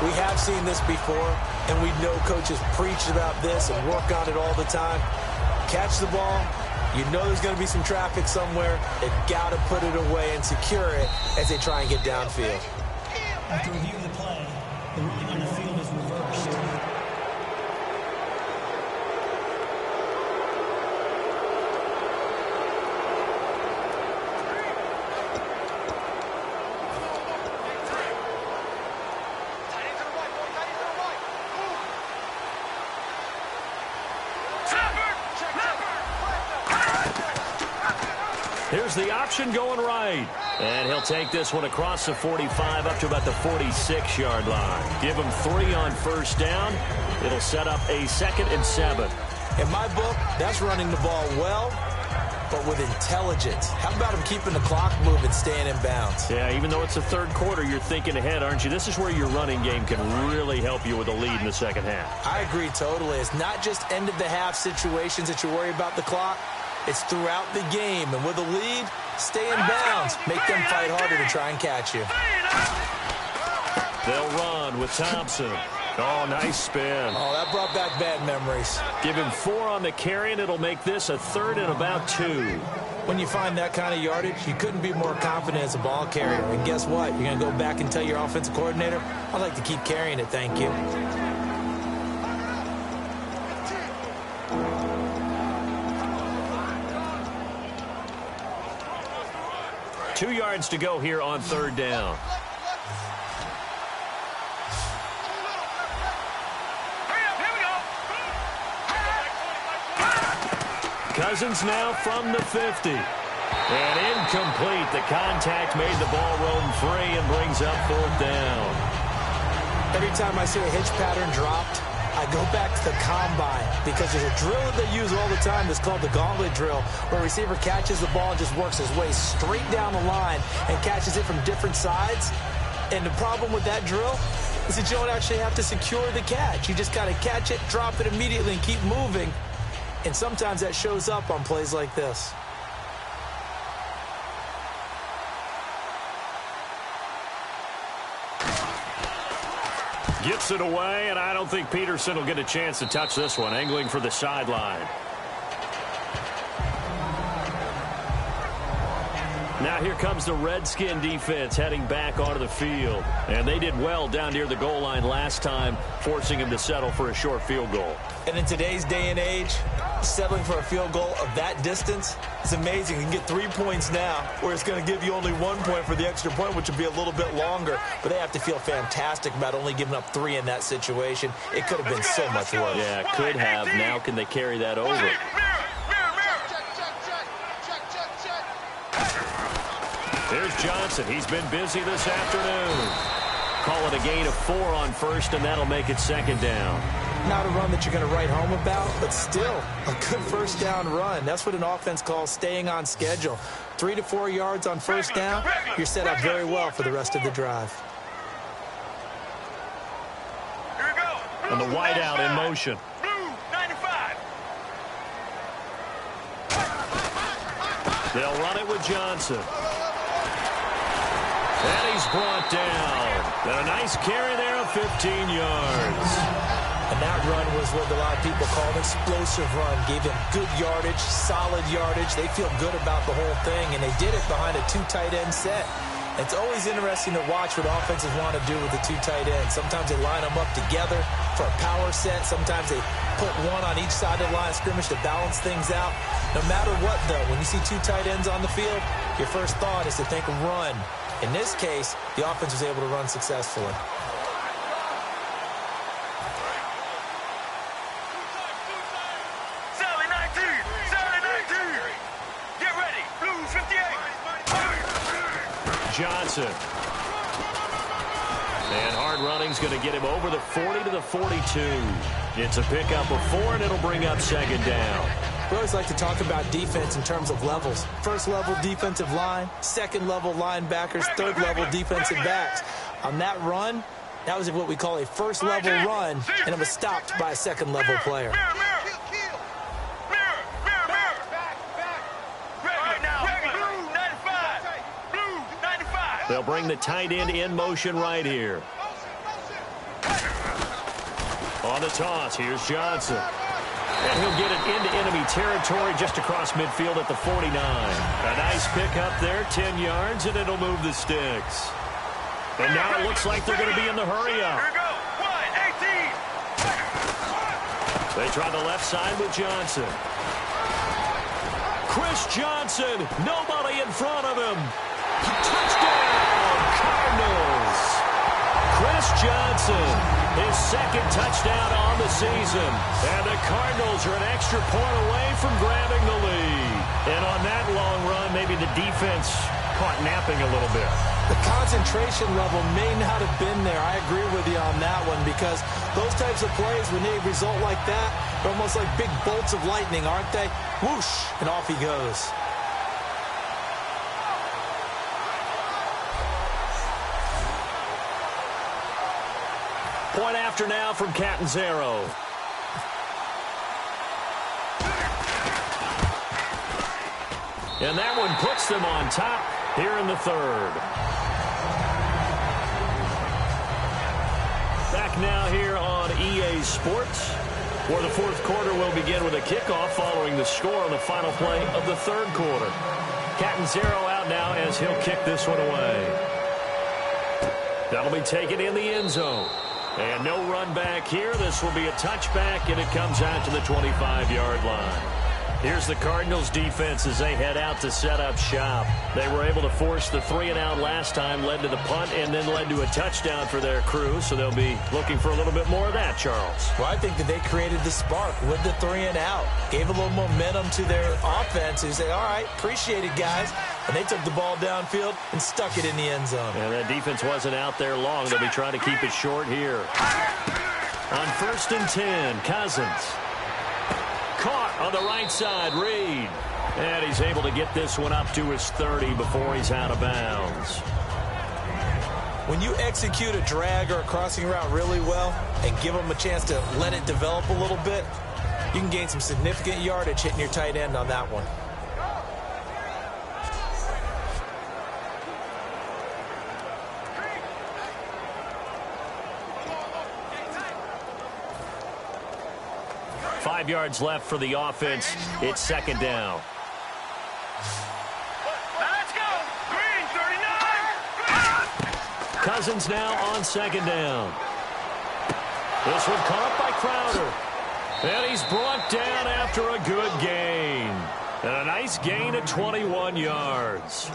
We have seen this before, and we know coaches preach about this and work on it all the time. Catch the ball. You know there's going to be some traffic somewhere. They've got to put it away and secure it as they try and get downfield. After review of the play, the ruling on the field is reversed. Here's the option going right. And he'll take this one across the 45 up to about the 46-yard line. Give him 3 on first down. It'll set up a 2nd and 7. In my book, that's running the ball well, but with intelligence. How about him keeping the clock moving, staying in bounds? Yeah, even though it's the third quarter, you're thinking ahead, aren't you? This is where your running game can really help you with a lead in the second half. I agree totally. It's not just end-of-the-half situations that you worry about the clock. It's throughout the game, and with a lead, stay in bounds. Make them fight harder to try and catch you. They'll run with Thompson. Oh, nice spin. Oh, that brought back bad memories. Give him 4 on the carry, and it'll make this a 3rd and about 2. When you find that kind of yardage, you couldn't be more confident as a ball carrier. And guess what? You're going to go back and tell your offensive coordinator, I'd like to keep carrying it, thank you. Two yards to go here on third down. Cousins now from the 50. And incomplete. The contact made the ball roam free and brings up 4th down. Every time I see a hitch pattern dropped, I go back to the combine because there's a drill that they use all the time that's called the gauntlet drill, where a receiver catches the ball and just works his way straight down the line and catches it from different sides. And the problem with that drill is that you don't actually have to secure the catch. You just got to catch it, drop it immediately, and keep moving. And sometimes that shows up on plays like this. Gets it away, and I don't think Peterson will get a chance to touch this one. Angling for the sideline. Now here comes the Redskin defense heading back onto the field. And they did well down near the goal line last time, forcing him to settle for a short field goal. And in today's day and age, settling for a field goal of that distance is amazing. You can get 3 points now, where it's going to give you only 1 point for the extra point, which would be a little bit longer. But they have to feel fantastic about only giving up 3 in that situation. It could have been so much worse. Yeah, could have. Now can they carry that over? Here's Johnson. He's been busy this afternoon. Call it a gain of 4 on first, and that'll make it 2nd down. Not a run that you're going to write home about, but still a good first down run. That's what an offense calls staying on schedule. 3 to 4 yards on first down, you're set up very well for the rest of the drive. And the wideout in motion. They'll run it with Johnson. And he's brought down. And a nice carry there of 15 yards. And that run was what a lot of people call an explosive run. Gave them good yardage, solid yardage. They feel good about the whole thing, and they did it behind a 2 tight end set. It's always interesting to watch what offenses want to do with the 2 tight ends. Sometimes they line them up together for a power set. Sometimes they put one on each side of the line of scrimmage to balance things out. No matter what, though, when you see 2 tight ends on the field, your first thought is to think run. In this case, the offense was able to run successfully. Johnson. And hard running's going to get him over the 40 to the 42. It's a pickup of 4, and it'll bring up 2nd down. We always like to talk about defense in terms of levels. First level defensive line, second level linebackers, third level defensive backs. On that run, That was what we call a first-level run, and it was stopped by a second-level player. They'll bring the tight end in motion right here. On the toss, here's Johnson. And he'll get it into enemy territory just across midfield at the 49. A nice pick up there, 10 yards, and it'll move the sticks. And now it looks like they're going to be in the hurry-up. Here we go. 1, 18. They try the left side with Johnson. Chris Johnson, nobody in front of him. Touchdown, Cardinals. Chris Johnson, his second touchdown on the season. And the Cardinals are an extra point away from grabbing the lead. And on that long run, maybe the defense caught napping a little bit. The concentration level may not have been there. I agree with you on that one, because those types of plays, when they result like that, they're almost like big bolts of lightning, aren't they? Whoosh, and off he goes. Point after now from Catanzaro. And that one puts them on top here in the third. Back now here on EA Sports, where the fourth quarter will begin with a kickoff following the score on the final play of the third quarter. Catanzaro out now as he'll kick this one away. That'll be taken in the end zone. And no run back here. This will be a touchback, and it comes out to the 25-yard line. Here's the Cardinals defense as they head out to set up shop. They were able to force the 3-and-out last time, led to the punt, and then led to a touchdown for their crew. So they'll be looking for a little bit more of that, Charles. Well, I think that they created the spark with the 3-and-out. Gave a little momentum to their offense. They said, all right, appreciate it, guys. And they took the ball downfield and stuck it in the end zone. And that defense wasn't out there long. They'll be trying to keep it short here. On 1st and 10, Cousins. Caught on the right side, Reed. And he's able to get this one up to his 30 before he's out of bounds. When you execute a drag or a crossing route really well and give them a chance to let it develop a little bit, you can gain some significant yardage hitting your tight end on that one. Five yards left for the offense. It's second down. Let's go. Green, 39. Cousins now on second down. This one caught by Crowder. And he's brought down after a good gain. And a nice gain of 21 yards.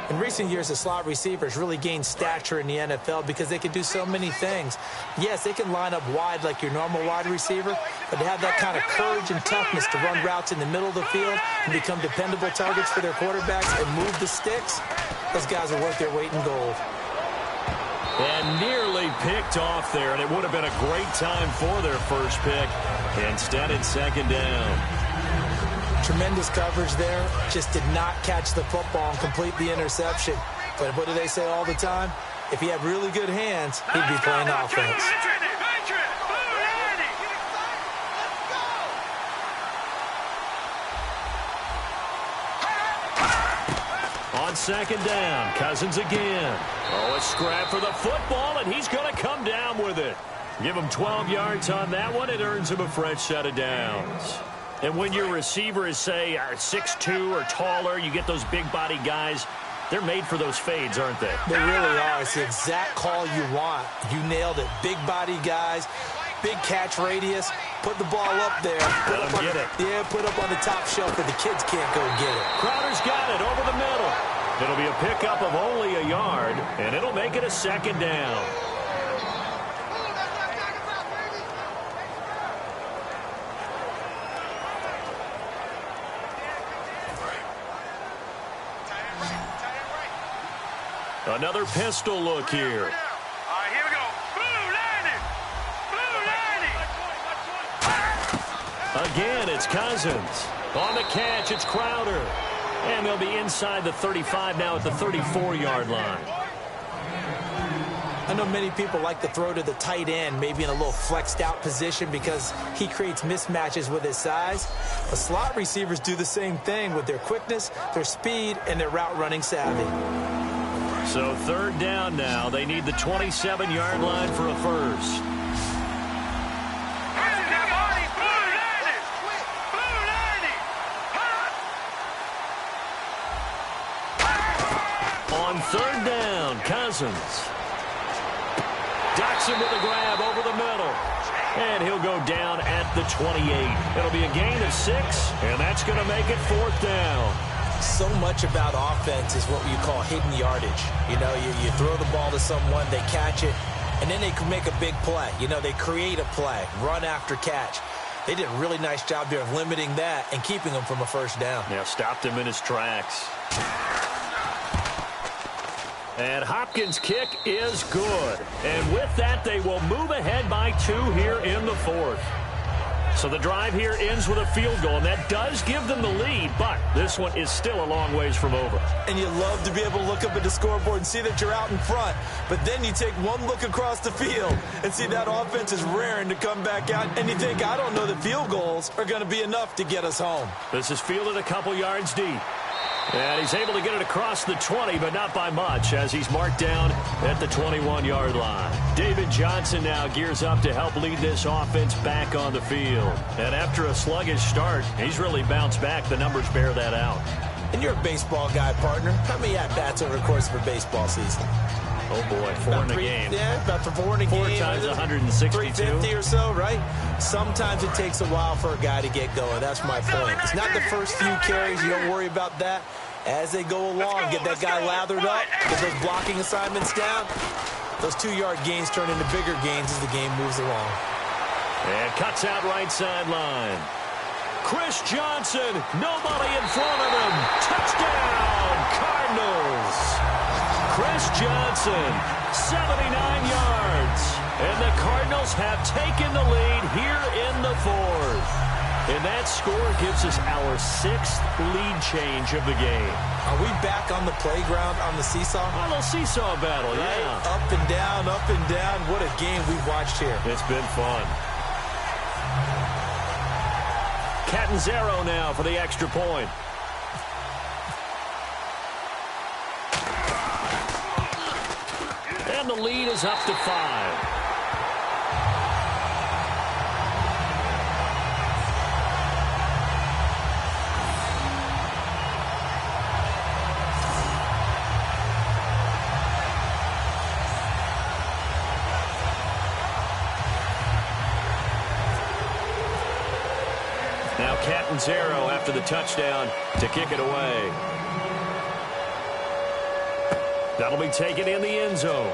In recent years, the slot receivers really gained stature in the NFL because they can do so many things. Yes, they can line up wide like your normal wide receiver, but they have that kind of courage and toughness to run routes in the middle of the field and become dependable targets for their quarterbacks and move the sticks. Those guys are worth their weight in gold. And nearly picked off there, and it would have been a great time for their first pick. Instead, it's second down. Tremendous coverage there. Just did not catch the football and complete the interception. But what do they say all the time? If he had really good hands, he'd be playing offense. On second down, Cousins again. Oh, a scrap for the football, and he's going to come down with it. Give him 12 yards on that one. It earns him a fresh set of downs. And when your receiver is, say, 6'2" or taller, you get those big-body guys, they're made for those fades, aren't they? They really are. It's the exact call you want. You nailed it. Big-body guys, big catch radius. Put the ball up there. Let him get it. Yeah, put up on the top shelf where the kids can't go get it. Crowder's got it over the middle. It'll be a pickup of only a yard, and it'll make it a second down. Another pistol look here. All right, here we go. Blue lining. Blue lining. Again, it's Cousins. On the catch, it's Crowder. And they'll be inside the 35 now at the 34-yard line. I know many people like to throw to the tight end, maybe in a little flexed out position because he creates mismatches with his size. But slot receivers do the same thing with their quickness, their speed, and their route running savvy. So third down now. They need the 27-yard line for a first. On third down, Cousins. Docks him with a grab over the middle. And he'll go down at the 28. It'll be a gain of 6, and that's going to make it fourth down. So much about offense is what you call hidden yardage. You know, you throw the ball to someone, they catch it, and then they can make a big play. You know, they create a play, run after catch. They did a really nice job here of limiting that and keeping him from a first down. Yeah, stopped him in his tracks. And Hopkins' kick is good. And with that, they will move ahead by 2 here in the fourth. So the drive here ends with a field goal, and that does give them the lead, but this one is still a long ways from over. And you love to be able to look up at the scoreboard and see that you're out in front, but then you take one look across the field and see that offense is raring to come back out, and you think, I don't know that field goals are going to be enough to get us home. This is fielded a couple yards deep. And he's able to get it across the 20, but not by much, as he's marked down at the 21-yard line. David Johnson now gears up to help lead this offense back on the field. And after a sluggish start, he's really bounced back. The numbers bear that out. And you're a baseball guy, partner. How many at-bats over the course of a baseball season? Oh, boy, 4 in a game. Yeah, about 4 in a game. 4 times 162. 350 or so, right? Sometimes it takes a while for a guy to get going. That's my point. It's not the first few carries. You don't worry about that. As they go along, get that guy lathered up, get those blocking assignments down. Those 2-yard gains turn into bigger gains as the game moves along. And cuts out right sideline. Chris Johnson, nobody in front of him. Touchdown, Cardinals. Chris Johnson, 79 yards. And the Cardinals have taken the lead here in the fourth. And that score gives us our 6th lead change of the game. Are we back on the playground on the seesaw? A little seesaw battle, right? yeah. Up and down, up and down. What a game we've watched here. It's been fun. Catanzaro now for the extra point. And the lead is up to 5. Now Catanzaro after the touchdown to kick it away. That'll be taken in the end zone.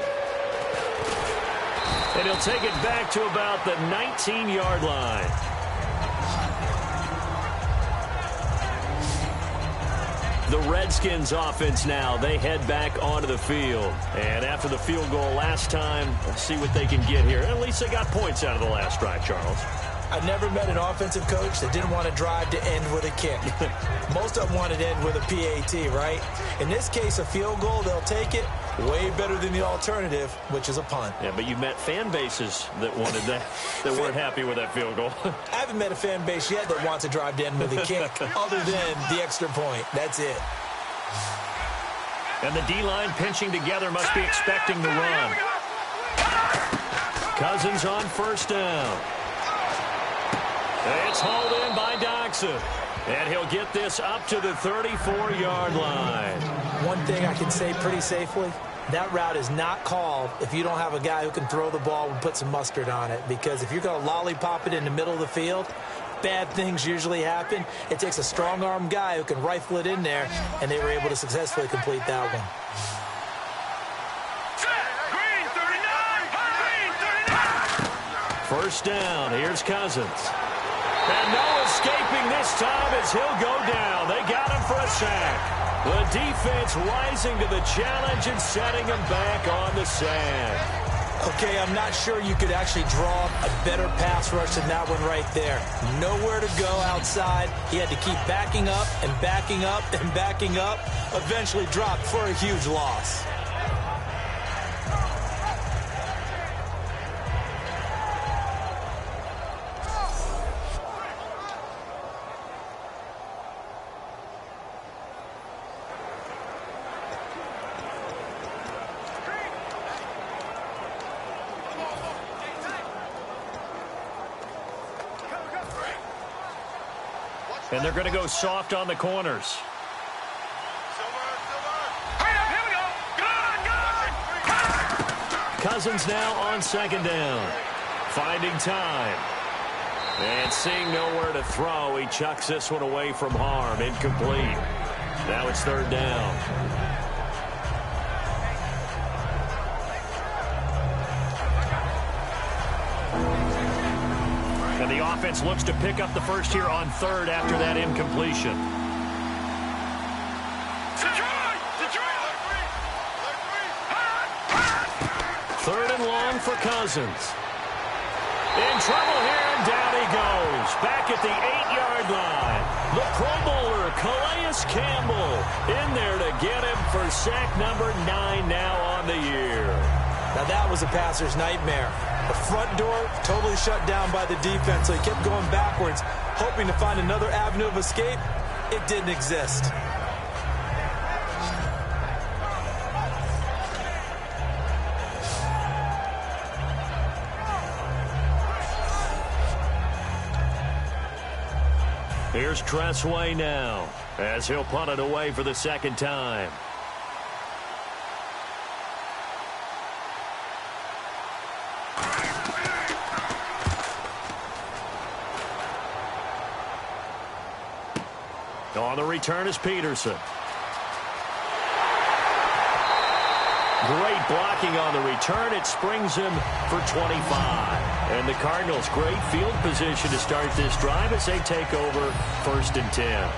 And he'll take it back to about the 19-yard line. The Redskins offense now, they head back onto the field. And after the field goal last time, let's see what they can get here. At least they got points out of the last drive, Charles. I've never met an offensive coach that didn't want to drive to end with a kick. Most of them wanted to end with a PAT, right? In this case, a field goal, they'll take it. Way better than the alternative, which is a punt. Yeah, but you met fan bases that wanted that, that weren't happy with that field goal. I haven't met a fan base yet that wants to drive to end with a kick other than the extra point. That's it. And the D-line pinching together must be expecting the run. Cousins on first down. It's hauled in by Doxson. And he'll get this up to the 34-yard line. One thing I can say pretty safely, that route is not called if you don't have a guy who can throw the ball and put some mustard on it. Because if you're going to lollipop it in the middle of the field, bad things usually happen. It takes a strong-arm guy who can rifle it in there, and they were able to successfully complete that one. First down. Here's Cousins. And no escaping this time as he'll go down. They got him for a sack. The defense rising to the challenge and setting him back on the sand. Okay, I'm not sure you could actually draw a better pass rush than that one right there. Nowhere to go outside. He had to keep backing up and backing up and backing up. Eventually dropped for a huge loss. And they're going to go soft on the corners. Cousins now on second down. Finding time. And seeing nowhere to throw, he chucks this one away from harm. Incomplete. Now it's third down. And the offense looks to pick up the first here on third after that incompletion. Third and long for Cousins. In trouble here, and down he goes. Back at the 8-yard line. The Pro Bowler, Calais Campbell, in there to get him for sack number 9 now on the year. Now that was a passer's nightmare. The front door totally shut down by the defense, so he kept going backwards, hoping to find another avenue of escape. It didn't exist. Here's Tressway now, as he'll punt it away for the second time. On the return is Peterson. Great blocking on the return. It springs him for 25. And the Cardinals, great field position to start this drive as they take over 1st and 10.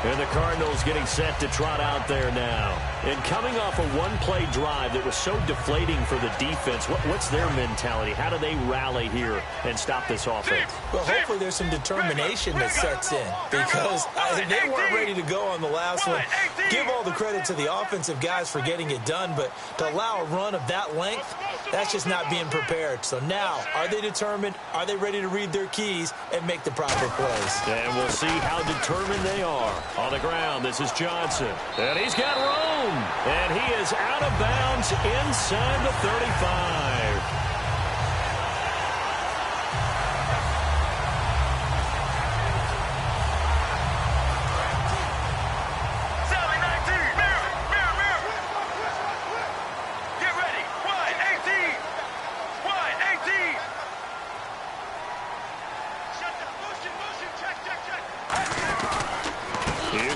And the Cardinals getting set to trot out there now. And coming off a one-play drive that was so deflating for the defense, what's their mentality? How do they rally here and stop this offense? Well, hopefully there's some determination that sets in, because they weren't ready to go on the last one. Give all the credit to the offensive guys for getting it done, but to allow a run of that length, that's just not being prepared. So now, are they determined? Are they ready to read their keys and make the proper plays? And we'll see how determined they are. On the ground, this is Johnson. And he's got room. And he is out of bounds inside the 35.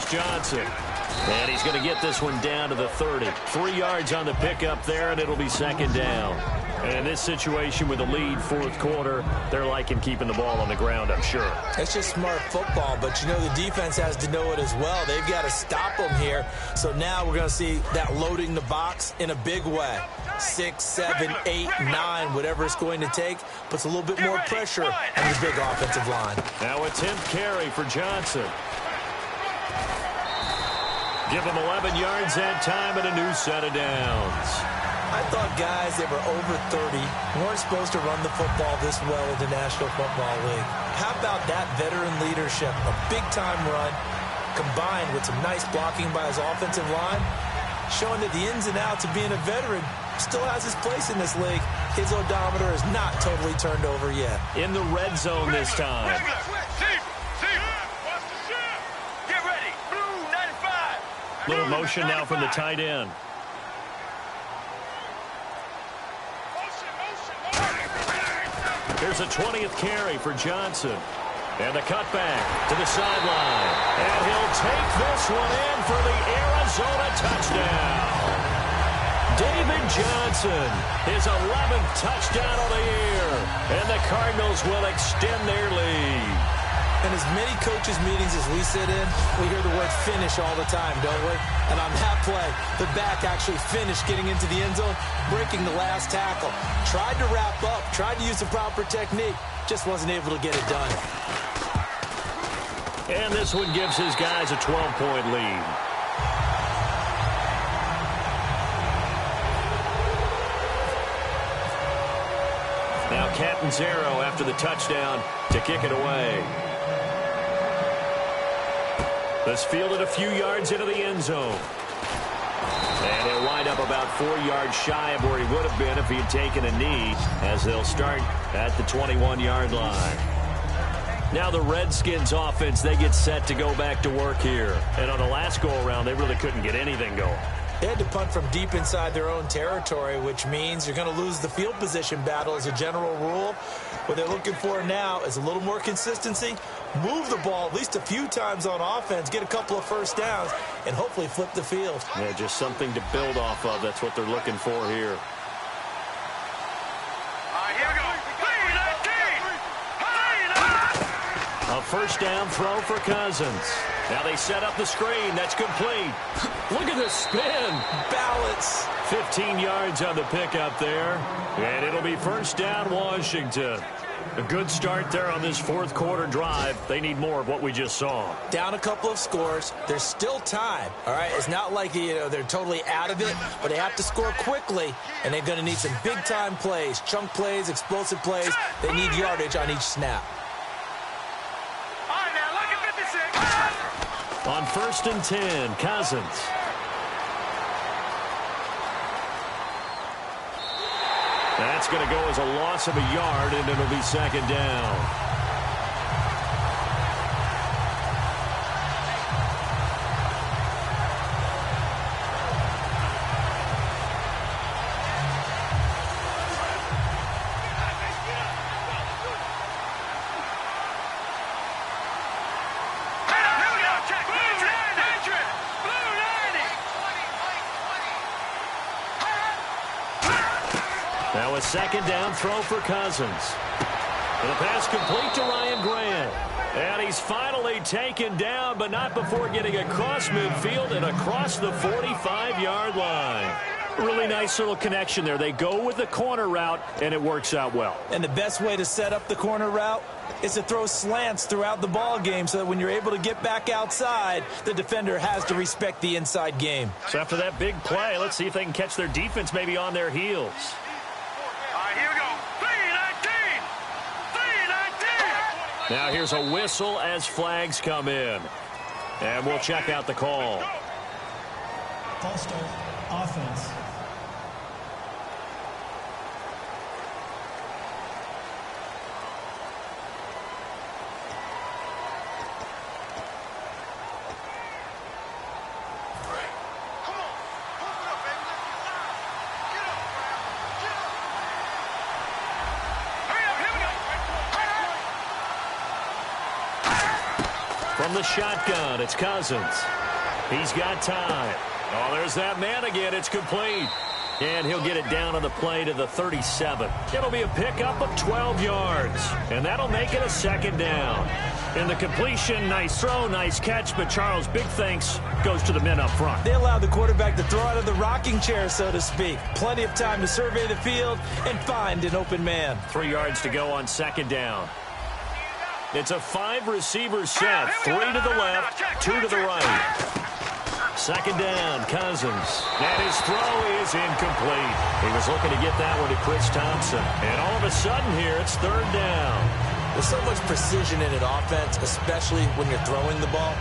Johnson. And he's going to get this one down to the 30. 3 yards on the pickup there, and it'll be second down. And in this situation with the lead, fourth quarter, they're liking keeping the ball on the ground, I'm sure. It's just smart football, but you know the defense has to know it as well. They've got to stop them here. So now we're going to see that loading the box in a big way. 6, 7, 8, 9, whatever it's going to take, puts a little bit more pressure on the big offensive line. Now a 10th carry for Johnson. Give him 11 yards that time and a new set of downs. I thought guys that were over 30 weren't supposed to run the football this well in the National Football League. How about that veteran leadership? A big-time run combined with some nice blocking by his offensive line, showing that the ins and outs of being a veteran still has his place in this league. His odometer is not totally turned over yet. In the red zone this time. Little motion now from the tight end. Here's a 20th carry for Johnson. And the cutback to the sideline. And he'll take this one in for the Arizona touchdown. David Johnson, his 11th touchdown of the year. And the Cardinals will extend their lead. In as many coaches' meetings as we sit in, we hear the word finish all the time, don't we? And on that play, the back actually finished getting into the end zone, breaking the last tackle. Tried to wrap up, tried to use the proper technique, just wasn't able to get it done. And this one gives his guys a 12-point lead. Now Catanzaro after the touchdown to kick it away. This fielded a few yards into the end zone. And he'll wind wind up about 4 yards shy of where he would have been if he had taken a knee, as they'll start at the 21-yard line. Now the Redskins offense, they get set to go back to work here. And on the last go-around, they really couldn't get anything going. They had to punt from deep inside their own territory, which means you're going to lose the field position battle as a general rule. What they're looking for now is a little more consistency, move the ball at least a few times on offense, get a couple of first downs, and hopefully flip the field. Yeah, just something to build off of. That's what they're looking for here. Here we go. A first down throw for Cousins. Now they set up the screen. That's complete. Look at the spin. Balance. 15 yards on the pickup there. And it'll be first down Washington. A good start there on this fourth quarter drive. They need more of what we just saw. Down a couple of scores. There's still time. All right, it's not like they're totally out of it, but they have to score quickly, and they're going to need some big-time plays, chunk plays, explosive plays. They need yardage on each snap. All right, now look at 56. On 1st and 10, Cousins. That's going to go as a loss of a yard, and it'll be second down. Now a second down throw for Cousins. And a pass complete to Ryan Grant. And he's finally taken down, but not before getting across midfield and across the 45-yard line. Really nice little connection there. They go with the corner route, and it works out well. And the best way to set up the corner route is to throw slants throughout the ball game so that when you're able to get back outside, the defender has to respect the inside game. So after that big play, let's see if they can catch their defense maybe on their heels. Here we go. 3-19. 3-19. Now here's a whistle as flags come in. And we'll check out the call. False start, offense. From the shotgun, it's Cousins. He's got time. Oh, there's that man again. It's complete. And he'll get it down on the play to the 37. It'll be a pickup of 12 yards. And that'll make it a second down. In the completion, nice throw, nice catch. But Charles, big thanks goes to the men up front. They allowed the quarterback to throw out of the rocking chair, so to speak. Plenty of time to survey the field and find an open man. 3 yards to go on second down. It's a 5-receiver set. 3 to the left, 2 to the right. Second down, Cousins. And his throw is incomplete. He was looking to get that one to Chris Thompson. And all of a sudden here, it's third down. There's so much precision in an offense, especially when you're throwing the ball.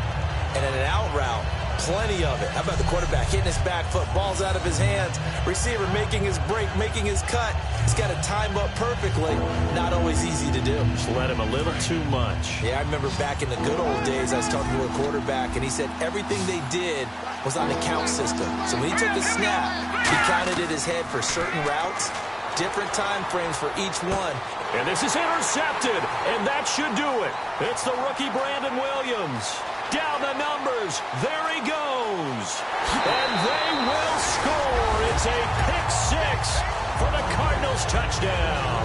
And in an out route, plenty of it. How about the quarterback hitting his back foot, ball's out of his hands, receiver making his break, making his cut. He's got to time up perfectly. Not always easy to do. Just let him a little too much. Yeah, I remember back in the good old days, I was talking to a quarterback, and he said everything they did was on the count system. So when he took a snap, he counted in his head for certain routes, different time frames for each one. And this is intercepted, and that should do it. It's the rookie Brandon Williams. Down the numbers. There he goes. And they will score. It's a pick six for the Cardinals touchdown.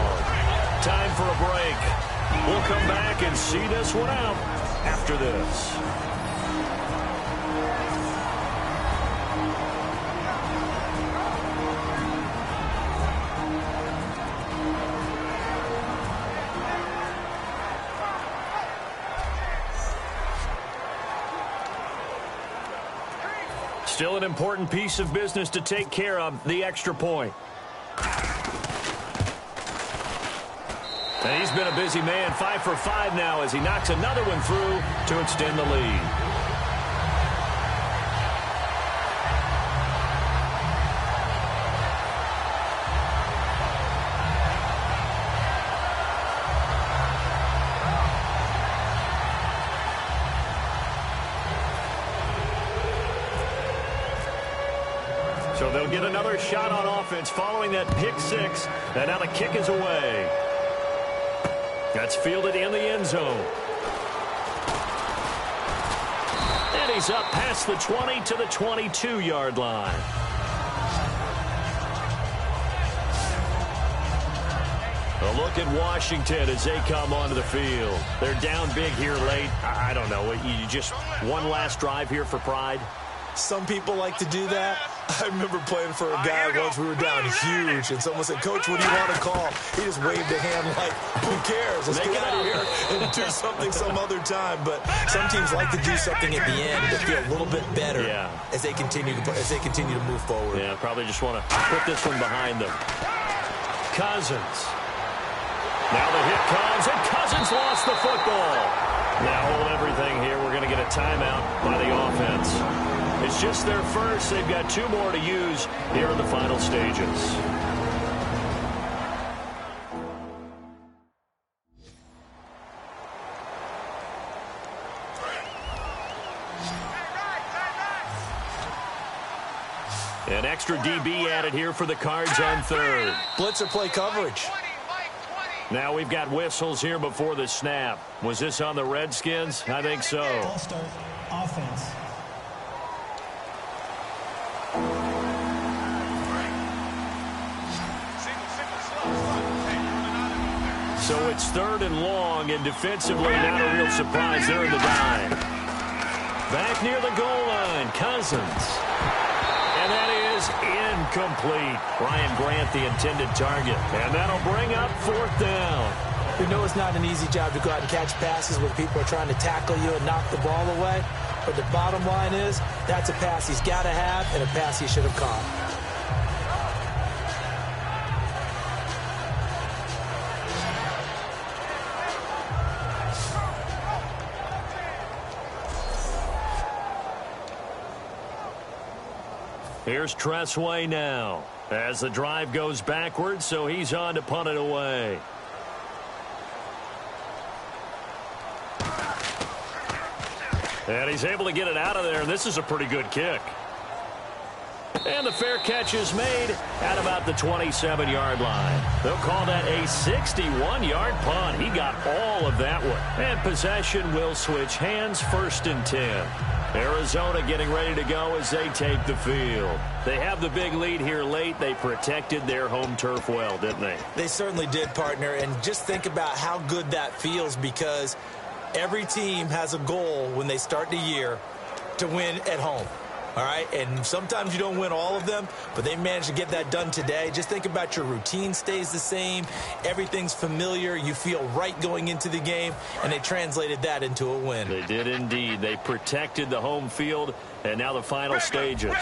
Time for a break. We'll come back and see this one out after this. Still an important piece of business to take care of, the extra point. And he's been a busy man, 5 for 5 now as he knocks another one through to extend the lead. So they'll get another shot on offense following that pick six. And now the kick is away. That's fielded in the end zone. And he's up past the 20 to the 22-yard line. A look at Washington as they come onto the field. They're down big here late. I don't know. You just one last drive here for pride? Some people like to do that. I remember playing for a guy once. We were down huge, and someone said, "Coach, what do you want to call?" He just waved a hand like, "Who cares? Let's get out of here and do something some other time." But some teams like to do something at the end to feel a little bit better as they continue to move forward. Yeah, probably just want to put this one behind them. Cousins. Now the hit comes, and Cousins lost the football. Now hold everything here. We're going to get a timeout by the offense. It's just their first. They've got two more to use here in the final stages. An extra DB added here for the Cards on third. Blitzer play coverage. Now we've got whistles here before the snap. Was this on the Redskins? I think so. Ball start, offense. So it's third and long, and defensively not a real surprise. They're in the dime. Back near the goal line, Cousins. And that is incomplete. Ryan Grant, the intended target. And that'll bring up fourth down. We know it's not an easy job to go out and catch passes when people are trying to tackle you and knock the ball away. But the bottom line is, that's a pass he's got to have and a pass he should have caught. Here's Tressway now as the drive goes backwards, so he's on to punt it away. And he's able to get it out of there, and this is a pretty good kick. And the fair catch is made at about the 27-yard line. They'll call that a 61-yard punt. He got all of that one. And possession will switch hands, 1st and 10. Arizona getting ready to go as they take the field. They have the big lead here late. They protected their home turf well, didn't they? They certainly did, partner. And just think about how good that feels, because every team has a goal when they start the year to win at home. All right, and sometimes you don't win all of them, but they managed to get that done today. Just think about your routine stays the same. Everything's familiar. You feel right going into the game, and they translated that into a win. They did indeed. They protected the home field, and now the final stages.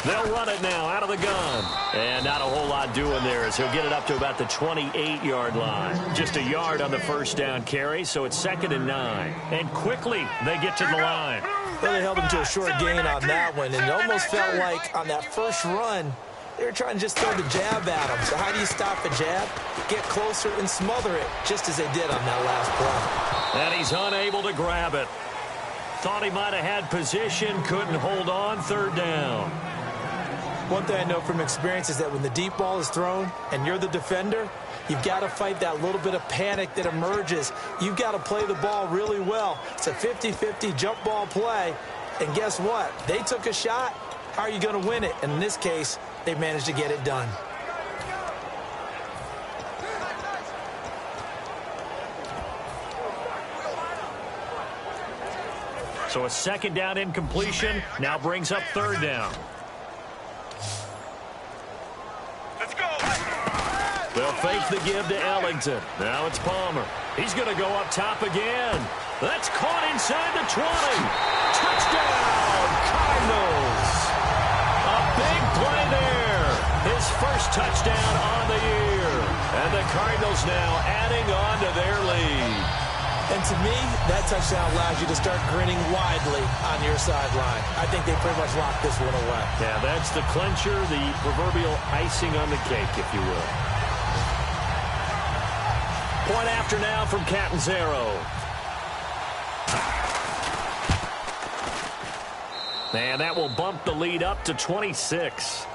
They'll run it now out of the gun. And not a whole lot doing there as he'll get it up to about the 28-yard line. Just a yard on the first down carry, so it's 2nd and 9. And quickly they get to the line. Well, they held him to a short gain on that one, and it almost felt like on that first run, they were trying to just throw the jab at him. So how do you stop a jab? Get closer and smother it, just as they did on that last play. And he's unable to grab it. Thought he might have had position, couldn't hold on, 3rd down. One thing I know from experience is that when the deep ball is thrown and you're the defender, you've got to fight that little bit of panic that emerges. You've got to play the ball really well. It's a 50-50 jump ball play. And guess what? They took a shot. How are you going to win it? And in this case, they managed to get it done. So a 2nd down incompletion now brings up 3rd down. They'll fake the give to Ellington. Now it's Palmer. He's going to go up top again. That's caught inside the 20. Touchdown, Cardinals. A big play there. His first touchdown on the year. And the Cardinals now adding on to their lead. And to me, that touchdown allows you to start grinning widely on your sideline. I think they pretty much locked this one away. Yeah, that's the clincher, the proverbial icing on the cake, if you will. Point after now from Catanzaro. And that will bump the lead up to 26.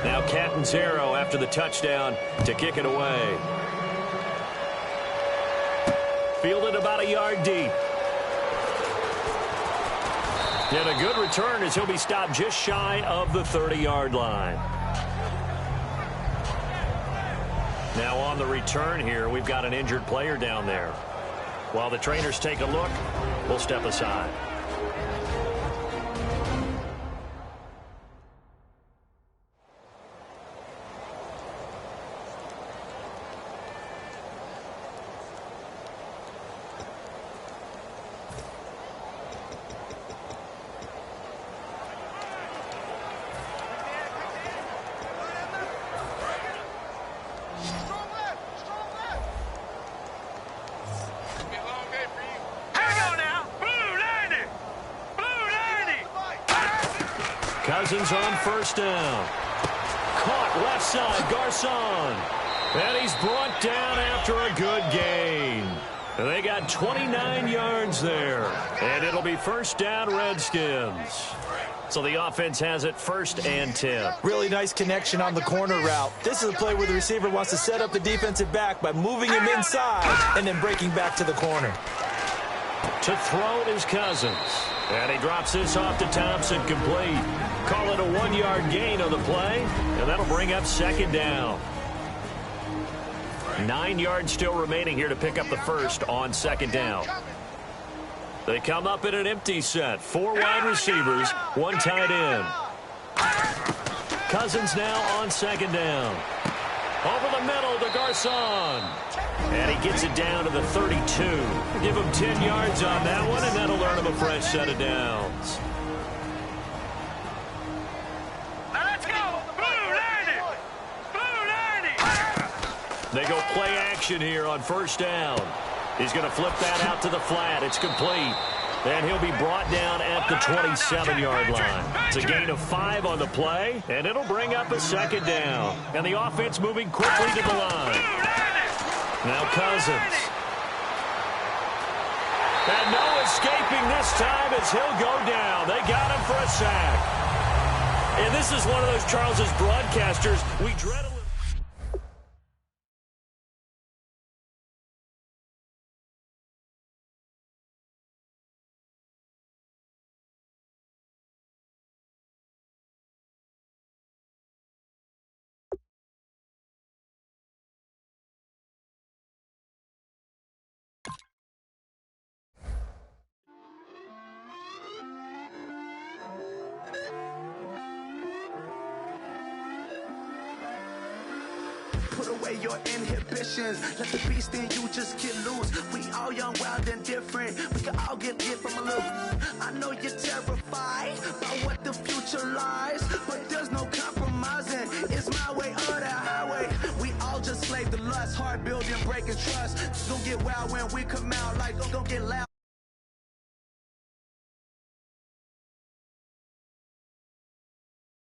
Now Catanzaro after the touchdown to kick it away. Fielded about a yard deep. And a good return as he'll be stopped just shy of the 30-yard line. Now on the return here, we've got an injured player down there. While the trainers take a look, we'll step aside. Cousins on first down. Caught left side, Garcon. And he's brought down after a good gain. And they got 29 yards there. And it'll be first down, Redskins. So the offense has it first and 10. Really nice connection on the corner route. This is a play where the receiver wants to set up the defensive back by moving him inside and then breaking back to the corner. To throw is Cousins. And he drops this off to Thompson, complete. Call it a 1-yard gain on the play, and that'll bring up second down. 9 yards still remaining here to pick up the first on second down. They come up in an empty set. 4 wide receivers, 1 tight end. Cousins now on second down. Over the middle to Garcon. And he gets it down to the 32. Give him 10 yards on that one, and that'll earn him a fresh set of downs. Let's go! Blue 90! Blue 90! They go play action here on first down. He's going to flip that out to the flat. It's complete. And he'll be brought down at the 27-yard line. It's a gain of 5 on the play, and it'll bring up a second down. And the offense moving quickly to the line. Now Cousins. And no escaping this time as he'll go down. They got him for a sack. And this is one of those Charles's broadcasters we dread a little. Put away your inhibitions. Let the beast in you just get loose. We all young, wild, and different. We can all get from a little. I know you're terrified by what the future lies, but there's no compromising. It's my way or the highway. We all just slave the lust, hard building, breaking trust. Don't get wild when we come out like don't get loud.